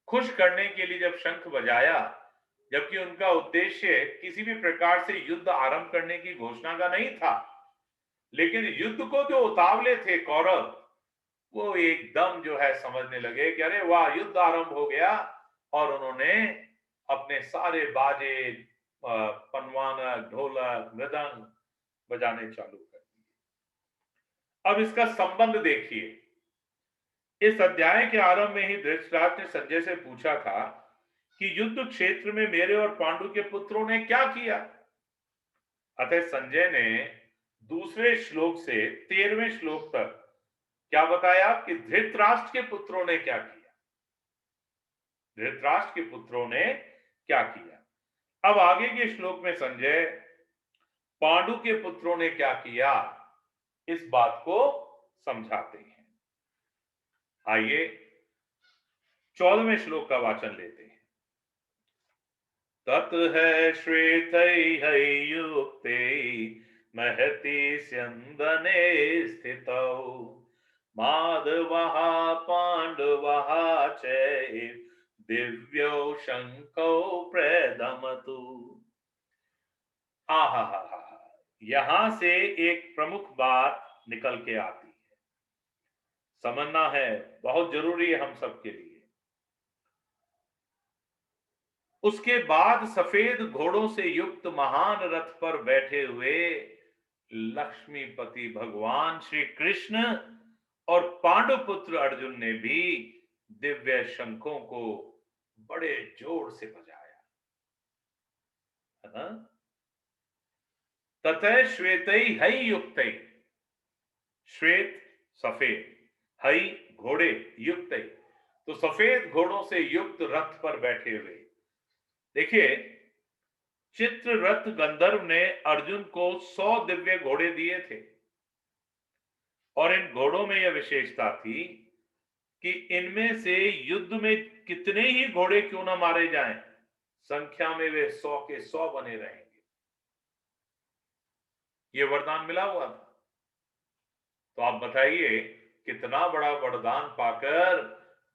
खुश करने के लिए जब शंख बजाया, जबकि उनका उद्देश्य किसी भी प्रकार से युद्ध आरंभ करने की घोषणा का नहीं था, लेकिन युद्ध को जो उतावले थे कौरव, वो एकदम जो है समझने लगे कि अरे वाह, युद्ध आरंभ हो गया, और उन्होंने अपने सारे बाजे, पनवानक, ढोलक, मृदंग बजाने चालू कर दिए। अब इसका संबंध देखिए। इस अध्याय के आरंभ में ही धृतराष्ट्र ने संजय से पूछा था कि युद्ध क्षेत्र में मेरे और पांडु के पुत्रों ने क्या किया। अतः संजय ने दूसरे श्लोक से 13वें श्लोक तक क्या बताया कि धृतराष्ट्र के पुत्रों ने क्या किया। धृतराष्ट्र के पुत्रों ने क्या किया। अब आगे के श्लोक में संजय पांडु के पुत्रों ने क्या किया, इस बात को समझाते हैं। आइए 14वें श्लोक का वाचन लेते हैं। तत है श्वेत युक्ते महति स्यंदने स्थितौ माधवः पांडवः चैव दिव्यौ शंकौ प्रदमतु। आहा, यहां से एक प्रमुख बात निकल के आती है, समझना है, बहुत जरूरी है हम सबके लिए। उसके बाद सफेद घोड़ों से युक्त महान रथ पर बैठे हुए लक्ष्मीपति भगवान श्री कृष्ण और पांडुपुत्र अर्जुन ने भी दिव्य शंखों को बड़े जोर से बजाया, है ना। ततः श्वेतई हई युक्तई, श्वेत सफेद, हई घोड़े, युक्त तो सफेद घोड़ों से युक्त रथ पर बैठे हुए। देखिए, चित्ररथ गंधर्व ने अर्जुन को 100 दिव्य घोड़े दिए थे और इन घोड़ों में यह विशेषता थी कि इनमें से युद्ध में कितने ही घोड़े क्यों ना मारे जाएं, संख्या में वे 100 के 100 बने रहेंगे। ये वरदान मिला हुआ था। तो आप बताइए, कितना बड़ा वरदान पाकर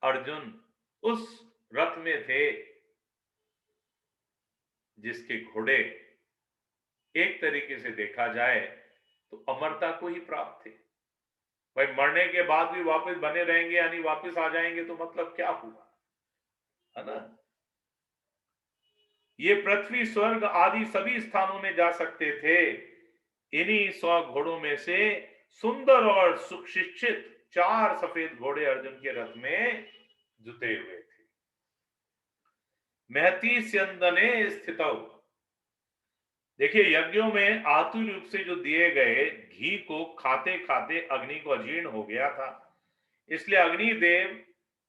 अर्जुन उस रथ में थे जिसके घोड़े एक तरीके से देखा जाए तो अमरता को ही प्राप्त थे। भाई, मरने के बाद भी वापस बने रहेंगे, यानी वापस आ जाएंगे, तो मतलब क्या हुआ, है ना। ये पृथ्वी, स्वर्ग आदि सभी स्थानों में जा सकते थे। इन्हीं 100 घोड़ों में से सुंदर और सुशिक्षित 4 सफेद घोड़े अर्जुन के रथ में जुटे हुए थे। महती स्यंदने स्थित, देखिए, यज्ञों में आतुर रूप से जो दिए गए घी को खाते खाते अग्नि को अजीर्ण हो गया था, इसलिए अग्निदेव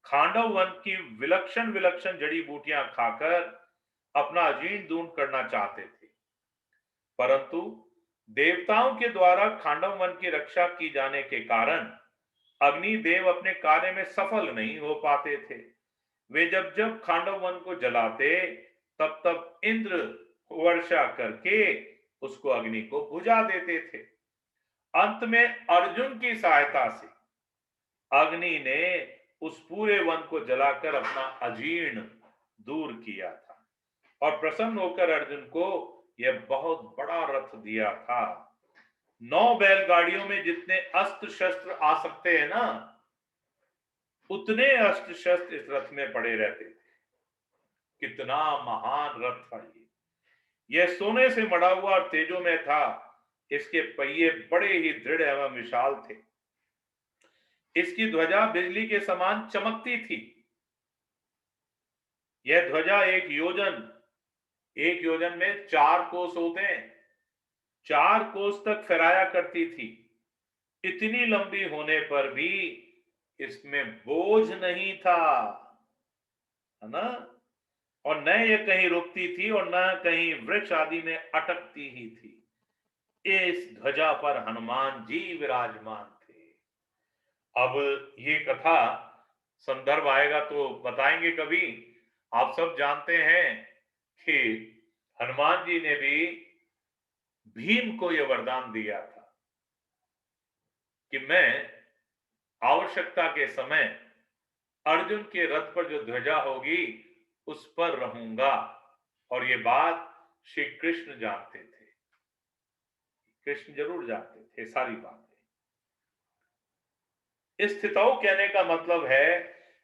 खांडव वन की विलक्षण विलक्षण जड़ी बूटियां खाकर अपना अजीर्ण दूर करना चाहते थे, परंतु देवताओं के द्वारा खांडव वन की रक्षा की जाने के कारण अग्निदेव अपने कार्य में सफल नहीं हो पाते थे। वे जब जब खांडव वन को जलाते, तब तब इंद्र वर्षा करके उसको अग्नि को बुझा देते थे। अंत में अर्जुन की सहायता से अग्नि ने उस पूरे वन को जलाकर अपना अजीर्ण दूर किया था और प्रसन्न होकर अर्जुन को यह बहुत बड़ा रथ दिया था। 9 बैलगाड़ियों में जितने अस्त्र शस्त्र आ सकते हैं ना, उतने अस्त्र शस्त्र इस रथ में पड़े रहते थे। कितना महान रथ था यह सोने से मढ़ा हुआ और तेजों में था। इसके पहिए बड़े ही दृढ़ एवं विशाल थे। इसकी ध्वजा बिजली के समान चमकती थी। यह ध्वजा एक योजन में 4 कोस होते हैं, 4 कोस तक फहराया करती थी। इतनी लंबी होने पर भी इसमें बोझ नहीं था, है ना। और न ये कहीं रुकती थी और न कहीं वृक्ष आदि में अटकती ही थी। इस ध्वजा पर हनुमान जी विराजमान थे। अब ये कथा संदर्भ आएगा तो बताएंगे कभी। आप सब जानते हैं कि हनुमान जी ने भी भीम को यह वरदान दिया था कि मैं आवश्यकता के समय अर्जुन के रथ पर जो ध्वजा होगी उस पर रहूंगा। और ये बात श्री कृष्ण जानते थे, कृष्ण जरूर जानते थे सारी बातें। स्थितौ कहने का मतलब है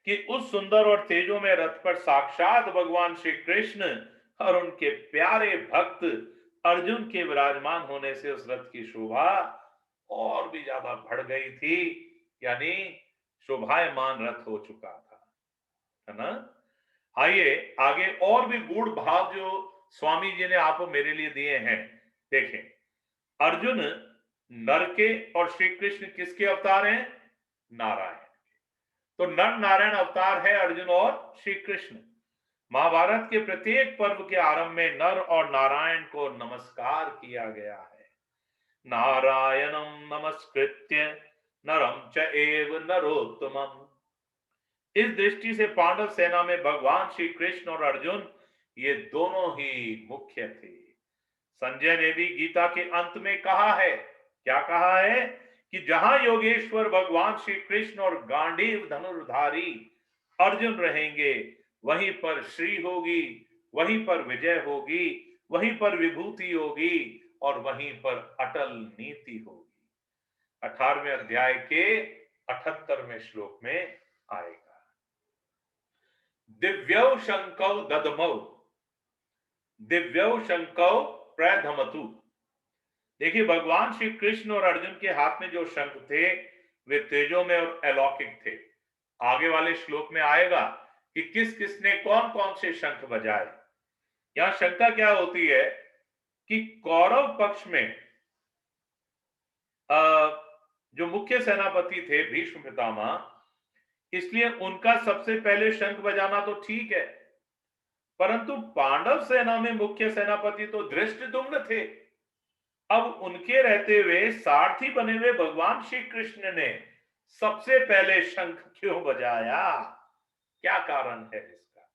कि उस सुंदर और तेजों में रथ पर साक्षात भगवान श्री कृष्ण और उनके प्यारे भक्त अर्जुन के विराजमान होने से उस रथ की शोभा और भी ज्यादा बढ़ गई थी, यानी शोभायमान रथ हो चुका था, है ना। आइए आगे और भी गूढ़ भाव जो स्वामी जी ने आपको मेरे लिए दिए हैं देखें। अर्जुन नर के और श्री कृष्ण किसके अवतार हैं? नारायण। तो नर नारायण अवतार है अर्जुन और श्री कृष्ण। महाभारत के प्रत्येक पर्व के आरंभ में नर और नारायण को नमस्कार किया गया है। नारायणं नमस्कृत्य नरं च एव नरोत्तमम्। इस दृष्टि से पांडव सेना में भगवान श्री कृष्ण और अर्जुन ये दोनों ही मुख्य थे। संजय ने भी गीता के अंत में कहा है, क्या कहा है कि जहां योगेश्वर भगवान श्री कृष्ण और गांडीव धनुर्धारी अर्जुन रहेंगे, वहीं पर श्री होगी, वहीं पर विजय होगी, वहीं पर विभूति होगी, और वहीं पर अटल नीति होगी। 18वें अध्याय के 78वें श्लोक में आएगा। दिव्यौ शंकौ ददमौ, दिव्यौ शंकौ प्रधमतु। देखिए, भगवान श्री कृष्ण और अर्जुन के हाथ में जो शंख थे वे तेजोमय और अलौकिक थे। आगे वाले श्लोक में आएगा कि किस किसने कौन कौन से शंख बजाए। यहां शंका क्या होती है कि कौरव पक्ष में जो मुख्य सेनापति थे भीष्म पितामह, इसलिए उनका सबसे पहले शंख बजाना तो ठीक है, परंतु पांडव सेना में मुख्य सेनापति तो धृष्टद्युम्न थे। अब उनके रहते हुए सारथी बने हुए भगवान श्री कृष्ण ने सबसे पहले शंख क्यों बजाया? क्या कारण है इसका?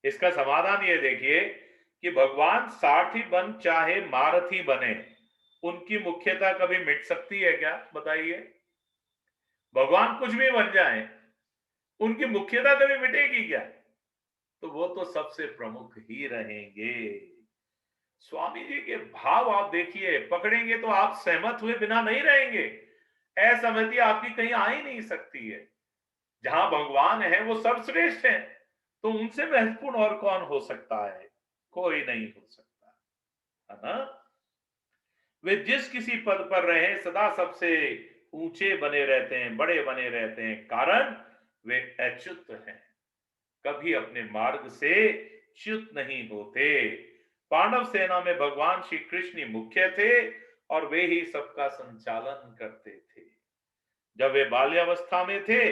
इसका समाधान ये देखिए कि भगवान सारथी बन चाहे मारथी बने, उनकी मुख्यता कभी मिट सकती है क्या? बताइए। भगवान कुछ भी बन जाए, उनकी मुख्यता कभी मिटेगी क्या? तो वो तो सबसे प्रमुख ही रहेंगे। स्वामी जी के भाव आप देखिए, पकड़ेंगे तो आप सहमत हुए बिना नहीं रहेंगे। असहमति आपकी कहीं आ ही नहीं सकती है। जहां भगवान है वो सर्वश्रेष्ठ है, तो उनसे महत्वपूर्ण और कौन हो सकता है? कोई नहीं हो सकता, है ना? वे जिस किसी पद पर रहे सदा सबसे ऊंचे बने रहते हैं, बड़े बने रहते हैं, कारण वे अच्युत हैं, कभी अपने मार्ग से च्युत नहीं होते। पांडव सेना में भगवान श्री कृष्ण ही मुख्य थे और वे ही सबका संचालन करते थे। जब वे बाल्यावस्था में थे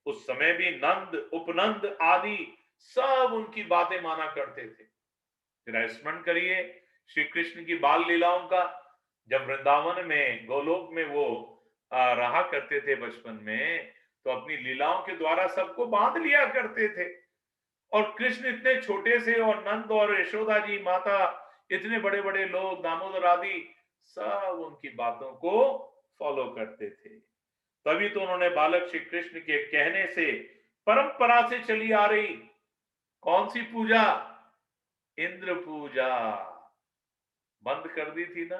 उस समय भी नंद, उपनंद आदि सब उनकी बातें माना करते थे। जरा स्मरण करिए श्री कृष्ण की बाल लीलाओं का। जब वृंदावन में, गोलोक में वो रहा करते थे बचपन में, तो अपनी लीलाओं के द्वारा सबको बांध लिया करते थे। और कृष्ण इतने छोटे से, और नंद और यशोदा जी माता, इतने बड़े बड़े लोग, दामोदर आदि, सब उनकी बातों को फॉलो करते थे। तभी तो उन्होंने बालक श्री कृष्ण के कहने से परंपरा से चली आ रही कौन सी पूजा? इंद्र पूजा बंद कर दी थी ना,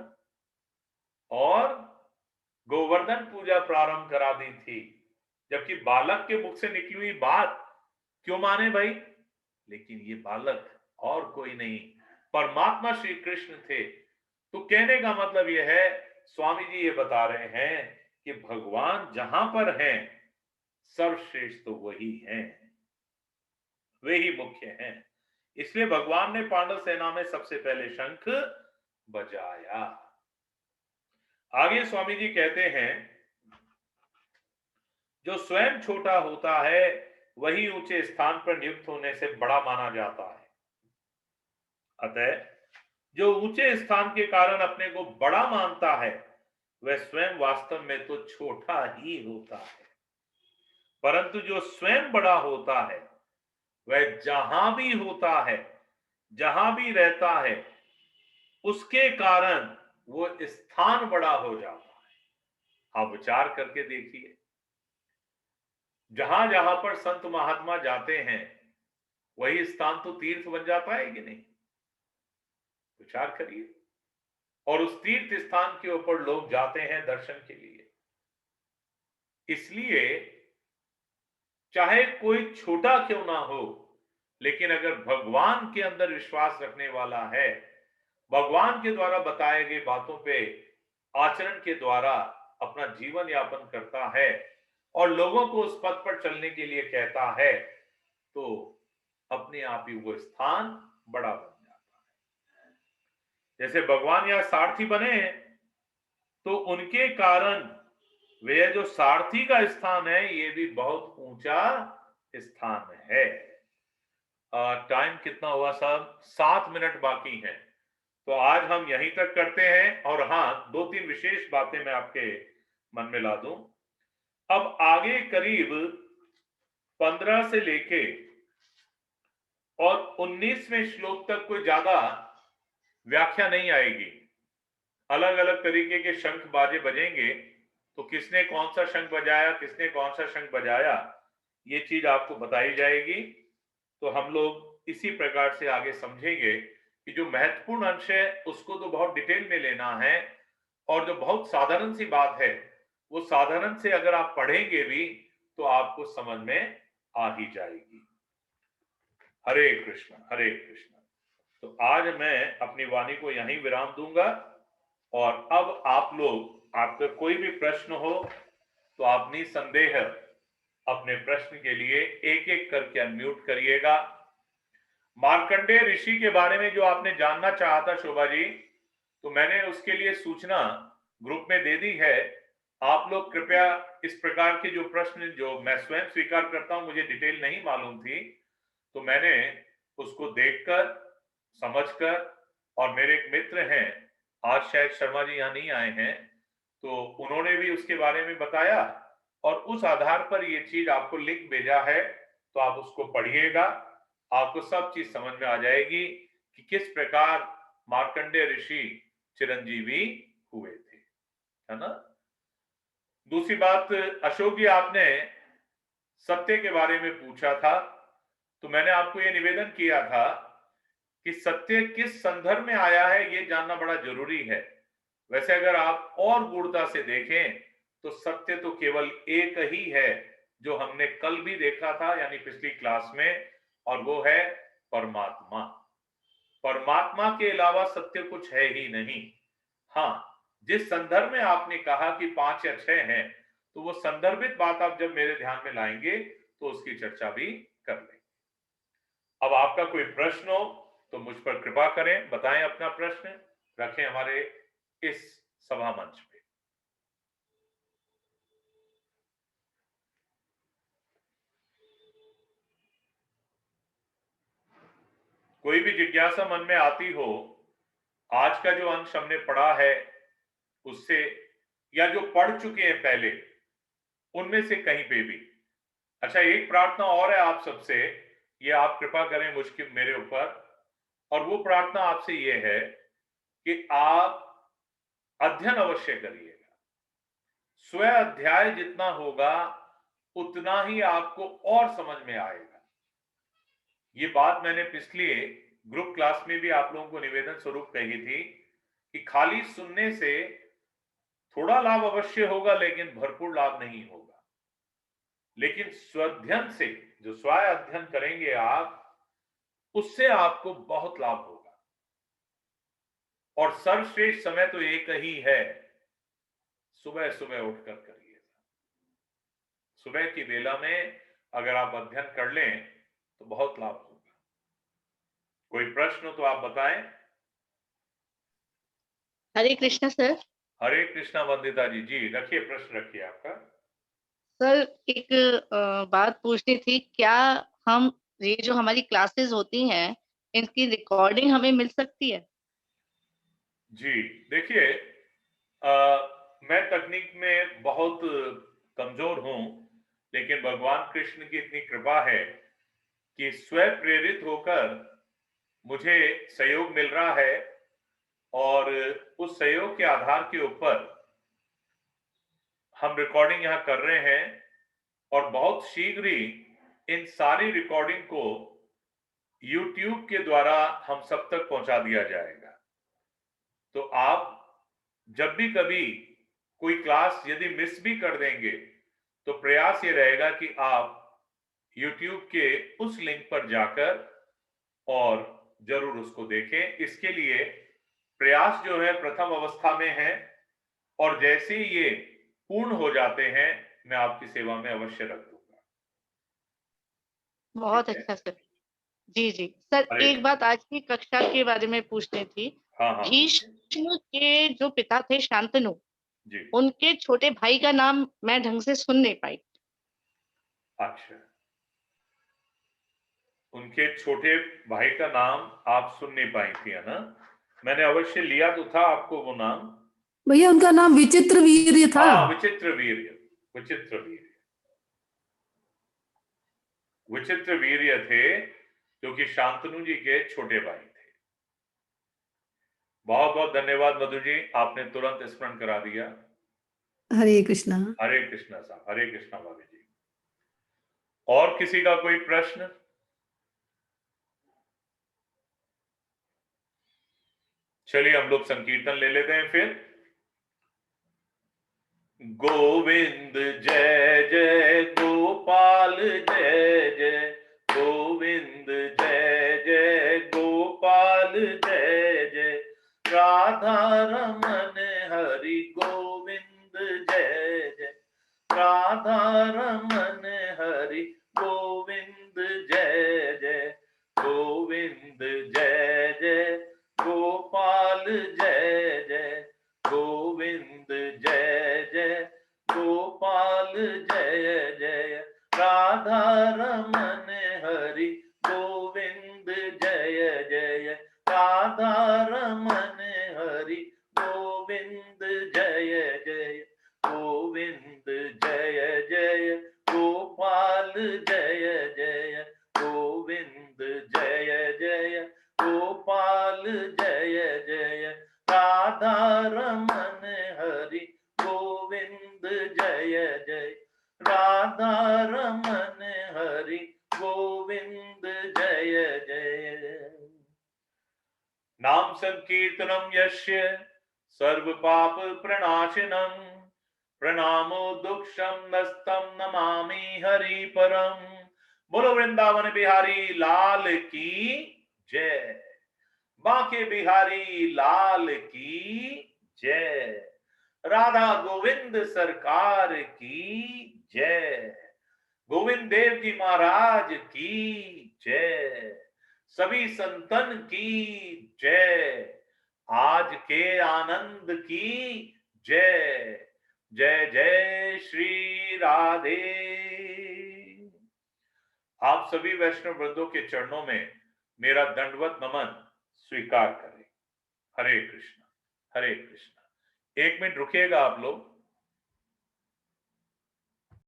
और गोवर्धन पूजा प्रारंभ करा दी थी। जबकि बालक के मुख से निकली हुई बात क्यों माने भाई? लेकिन ये बालक और कोई नहीं, परमात्मा श्री कृष्ण थे। तो कहने का मतलब यह है, स्वामी जी ये बता रहे हैं कि भगवान जहां पर हैं सर्वश्रेष्ठ तो वही हैं, वे ही मुख्य हैं। इसलिए भगवान ने पांडव सेना में सबसे पहले शंख बजाया। आगे स्वामी जी कहते हैं, जो स्वयं छोटा होता है वही ऊंचे स्थान पर नियुक्त होने से बड़ा माना जाता है। अतः जो ऊंचे स्थान के कारण अपने को बड़ा मानता है वह स्वयं वास्तव में तो छोटा ही होता है। परंतु जो स्वयं बड़ा होता है वह जहां भी होता है, जहां भी रहता है, उसके कारण वो स्थान बड़ा हो जाता है। आप विचार करके देखिए, जहां जहां पर संत महात्मा जाते हैं वही स्थान तो तीर्थ बन जाता है कि नहीं? विचार करिए। और उस तीर्थ स्थान के ऊपर लोग जाते हैं दर्शन के लिए। इसलिए चाहे कोई छोटा क्यों ना हो, लेकिन अगर भगवान के अंदर विश्वास रखने वाला है, भगवान के द्वारा बताए गए बातों पे आचरण के द्वारा अपना जीवन यापन करता है और लोगों को उस पथ पर चलने के लिए कहता है, तो अपने आप ही वो स्थान बड़ा बन जाता है। जैसे भगवान या सारथी बने हैं, तो उनके कारण वे जो सारथी का स्थान है ये भी बहुत ऊंचा स्थान है। टाइम कितना हुआ साहब? 7 मिनट बाकी हैं। तो आज हम यहीं तक करते हैं। और हाँ, 2-3 विशेष बातें मैं आपके मन में ला दूं। अब आगे करीब 15 से लेके और 19वें श्लोक तक कोई ज्यादा व्याख्या नहीं आएगी। अलग अलग तरीके के शंख बाजे बजेंगे, तो किसने कौन सा शंख बजाया, किसने कौन सा शंख बजाया, ये चीज आपको बताई जाएगी। तो हम लोग इसी प्रकार से आगे समझेंगे कि जो महत्वपूर्ण अंश है उसको तो बहुत डिटेल में लेना है, और जो बहुत साधारण सी बात है वो साधारण से अगर आप पढ़ेंगे भी तो आपको समझ में आ ही जाएगी। हरे कृष्ण, हरे कृष्ण। तो आज मैं अपनी वाणी को यहीं विराम दूंगा, और अब आप लोग, आपका कोई भी प्रश्न हो तो आप निसंदेह अपने प्रश्न के लिए एक एक करके अनम्यूट करिएगा। मार्कंडेय ऋषि के बारे में जो आपने जानना चाहा था शोभा जी, तो मैंने उसके लिए सूचना ग्रुप में दे दी है। आप लोग कृपया इस प्रकार के जो प्रश्न, जो मैं स्वयं स्वीकार करता हूं, मुझे डिटेल नहीं मालूम थी, तो मैंने उसको देखकर, समझकर, और मेरे एक मित्र हैं, आज शायद शर्मा जी यहाँ नहीं आए हैं, तो उन्होंने भी उसके बारे में बताया, और उस आधार पर ये चीज आपको लिंक भेजा है, तो आप उसको पढ़िएगा। आपको सब चीज समझ में आ जाएगी कि किस प्रकार मार्कंडेय ऋषि चिरंजीवी हुए थे, है ना। दूसरी बात, अशोक जी आपने सत्य के बारे में पूछा था, तो मैंने आपको यह निवेदन किया था कि सत्य किस संदर्भ में आया है ये जानना बड़ा जरूरी है। वैसे अगर आप और गूढ़ता से देखें तो सत्य तो केवल एक ही है, जो हमने कल भी देखा था, यानी पिछली क्लास में, और वो है परमात्मा। परमात्मा के अलावा सत्य कुछ है ही नहीं। हाँ, जिस संदर्भ में आपने कहा कि 5 या 6 हैं, तो वो संदर्भित बात आप जब मेरे ध्यान में लाएंगे तो उसकी चर्चा भी कर लेंगे। अब आपका कोई प्रश्न हो तो मुझ पर कृपा करें, बताएं अपना प्रश्न, रखें हमारे इस सभा मंच पे। कोई भी जिज्ञासा मन में आती हो, आज का जो अंश हमने पढ़ा है उससे, या जो पढ़ चुके हैं पहले, उनमें से कहीं पे भी। अच्छा, एक प्रार्थना और है आप सबसे, ये आप कृपा करें मुझके मेरे ऊपर, और वो प्रार्थना आपसे ये है कि आप अध्ययन अवश्य करिएगा। स्व अध्याय जितना होगा उतना ही आपको और समझ में आएगा। ये बात मैंने पिछले ग्रुप क्लास में भी आप लोगों को निवेदन स्वरूप कही थी कि खाली सुनने से थोड़ा लाभ अवश्य होगा, लेकिन भरपूर लाभ नहीं होगा। लेकिन स्वाध्ययन से, जो स्व अध्ययन करेंगे आप, उससे आपको बहुत लाभ होगा। और सर्वश्रेष्ठ समय तो एक ही है, सुबह सुबह उठकर करिए। सुबह की वेला में अगर आप अध्ययन कर लें तो बहुत लाभ होगा। कोई प्रश्न हो तो आप बताएं। हरे कृष्णा सर। हरे कृष्णा वंदिता जी, जी रखिए, प्रश्न रखिए आपका। सर एक बात पूछनी थी, क्या हम ये जो हमारी क्लासेस होती हैं इनकी रिकॉर्डिंग हमें मिल सकती है? जी देखिए, मैं तकनीक में बहुत कमजोर हूं, लेकिन भगवान कृष्ण की इतनी कृपा है कि स्वयं प्रेरित होकर मुझे सहयोग मिल रहा है, और उस सहयोग के आधार के ऊपर हम रिकॉर्डिंग यहां कर रहे हैं, और बहुत शीघ्र ही इन सारी रिकॉर्डिंग को YouTube के द्वारा हम सब तक पहुंचा दिया जाएगा। तो आप जब भी कभी कोई क्लास यदि मिस भी कर देंगे, तो प्रयास ये रहेगा कि आप YouTube के उस लिंक पर जाकर और जरूर उसको देखें। इसके लिए प्रयास जो है प्रथम अवस्था में है, और जैसे ही ये पूर्ण हो जाते हैं मैं आपकी सेवा में अवश्य रख दूंगा। बहुत ठीक है। अच्छा सर। जी जी सर, अरे, एक बात आज की कक्षा के बारे में पूछनी थी। हाँ हाँ पूछिए। भीष्म के जो पिता थे शांतनु, जी, उनके छोटे भाई का नाम मैं ढंग से सुन नहीं पाई। अच्छा, उनके छोटे भाई का नाम आप सुन नहीं पाई थी, है ना। मैंने अवश्य लिया तो था आपको वो नाम। भैया उनका नाम विचित्र वीर्य था। हाँ, विचित्र वीर्य, विचित्र वीर्य, विचित्र वीर्य थे, जो कि शांतनु जी के छोटे भाई थे। बहुत बहुत धन्यवाद मधु जी, आपने तुरंत स्मरण करा दिया। हरे कृष्णा। हरे कृष्णा साहब, हरे कृष्णा भाभी जी। और किसी का कोई प्रश्न? चलिए हम लोग संकीर्तन ले लेते हैं फिर। गोविंद जय जय गोपाल जय जय, गोविंद जय जय गोपाल जय जय, राधा रमन हरि गोविंद जय जय, राधा रमन हरि गोविंद जय जय, गोविंद जय जय गोपाल जय जय, गोविंद जय जय गोपाल जय जय, राधा रमन हरि गोविंद जय जय, राधा रमन हरि गोविंद जय जय, गोविंद जय जय गोपाल जय जय, गोविंद जय जय गोपाल जय जय, राधा रमन हरि गोविंद जय जय, राधा रमन हरि गोविंद जय जय। नाम संकीर्तनम यस्य सर्व पाप प्रणाशनम, प्रणामो दुक्षम नस्तम नमामि हरि परम। बोलो वृंदावन बिहारी लाल की जय, बांके बिहारी लाल की जय, राधा गोविंद सरकार की जय, गोविंद देव जी महाराज की जय, सभी संतन की जय, आज के आनंद की जय। जय जय श्री राधे। आप सभी वैष्णव वृंदों के चरणों में मेरा दंडवत नमन स्वीकार करें। हरे कृष्णा हरे कृष्णा। 1 मिनट रुकिएगा आप लोग।